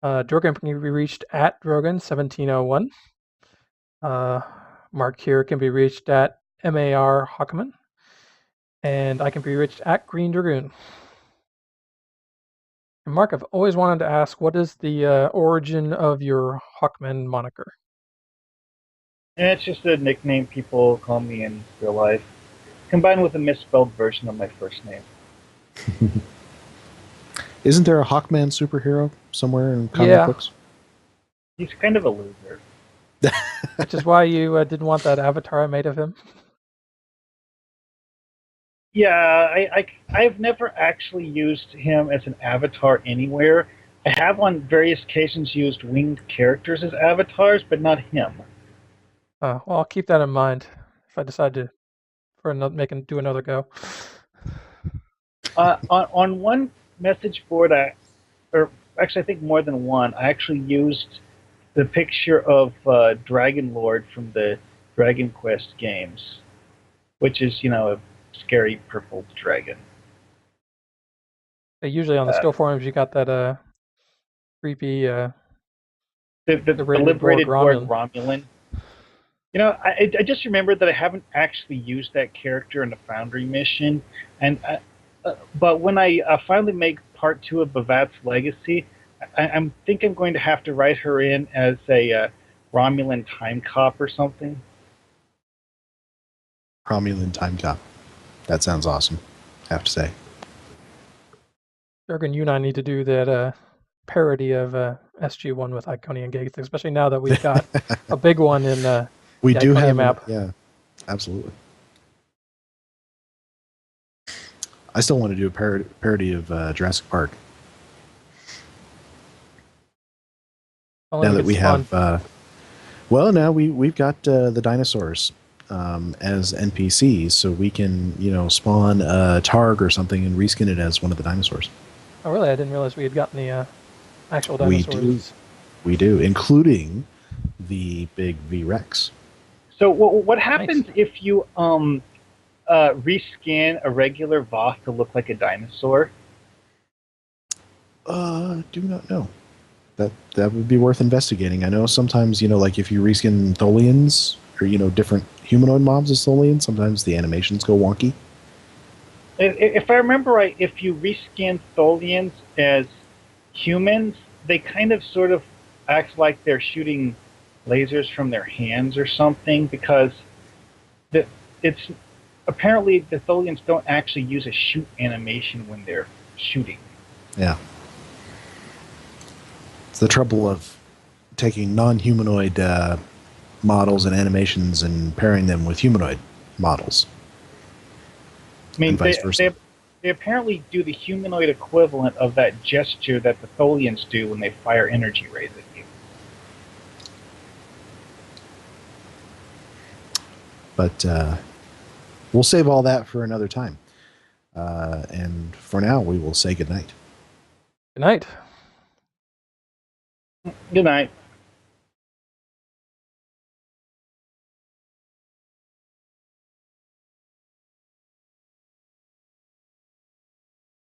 Drogon can be reached at Drogon1701. Mark here can be reached at Markhawkman, and I can be reached at Greendragoon. And Mark, I've always wanted to ask, what is the origin of your Hawkman moniker? And it's just a nickname people call me in real life, combined with a misspelled version of my first name. Isn't there a Hawkman superhero somewhere in comic books? He's kind of a loser. Which is why you didn't want that avatar I made of him. Yeah, I've never actually used him as an avatar anywhere. I have on various occasions used winged characters as avatars, but not him. Well, I'll keep that in mind if I decide to do another go. On one message board, or actually I think more than one, I actually used the picture of Dragon Lord from the Dragon Quest games. which is, a scary purple dragon. Usually on the Stowe forums, you got that creepy The liberated liberated Borg Borg Romulan. I just remembered that I haven't actually used that character in the Foundry mission, and but when I finally make part 2 of Bavat's Legacy, I think I'm going to have to write her in as a Romulan time cop or something. Romulan time cop. That sounds awesome, I have to say. Jurgen, you and I need to do that parody of SG1 with Iconian Gates, especially now that we've got a big one in we the do Iconia have map. Yeah, absolutely. I still want to do a parody of Jurassic Park. Only Now we that could we spawn- have, well, now we've got the dinosaurs as NPCs, so we can spawn a Targ or something and reskin it as one of the dinosaurs. Oh, really? I didn't realize we had gotten the actual We dinosaurs. We do, including the big V-Rex. So what happens Nice. if you reskin a regular Voth to look like a dinosaur? Do not know. That would be worth investigating. I know sometimes, like if you reskin Tholians or, different humanoid mobs as Tholians, sometimes the animations go wonky. If I remember right, if you reskin Tholians as humans, they kind of sort of act like they're shooting lasers from their hands or something, because it's apparently the Tholians don't actually use a shoot animation when they're shooting. Yeah. It's the trouble of taking non-humanoid models and animations and pairing them with humanoid models. I mean, And vice versa. they apparently do the humanoid equivalent of that gesture that the Tholians do when they fire energy rays at you. But we'll save all that for another time. And for now, we will say goodnight. Good night. Good night.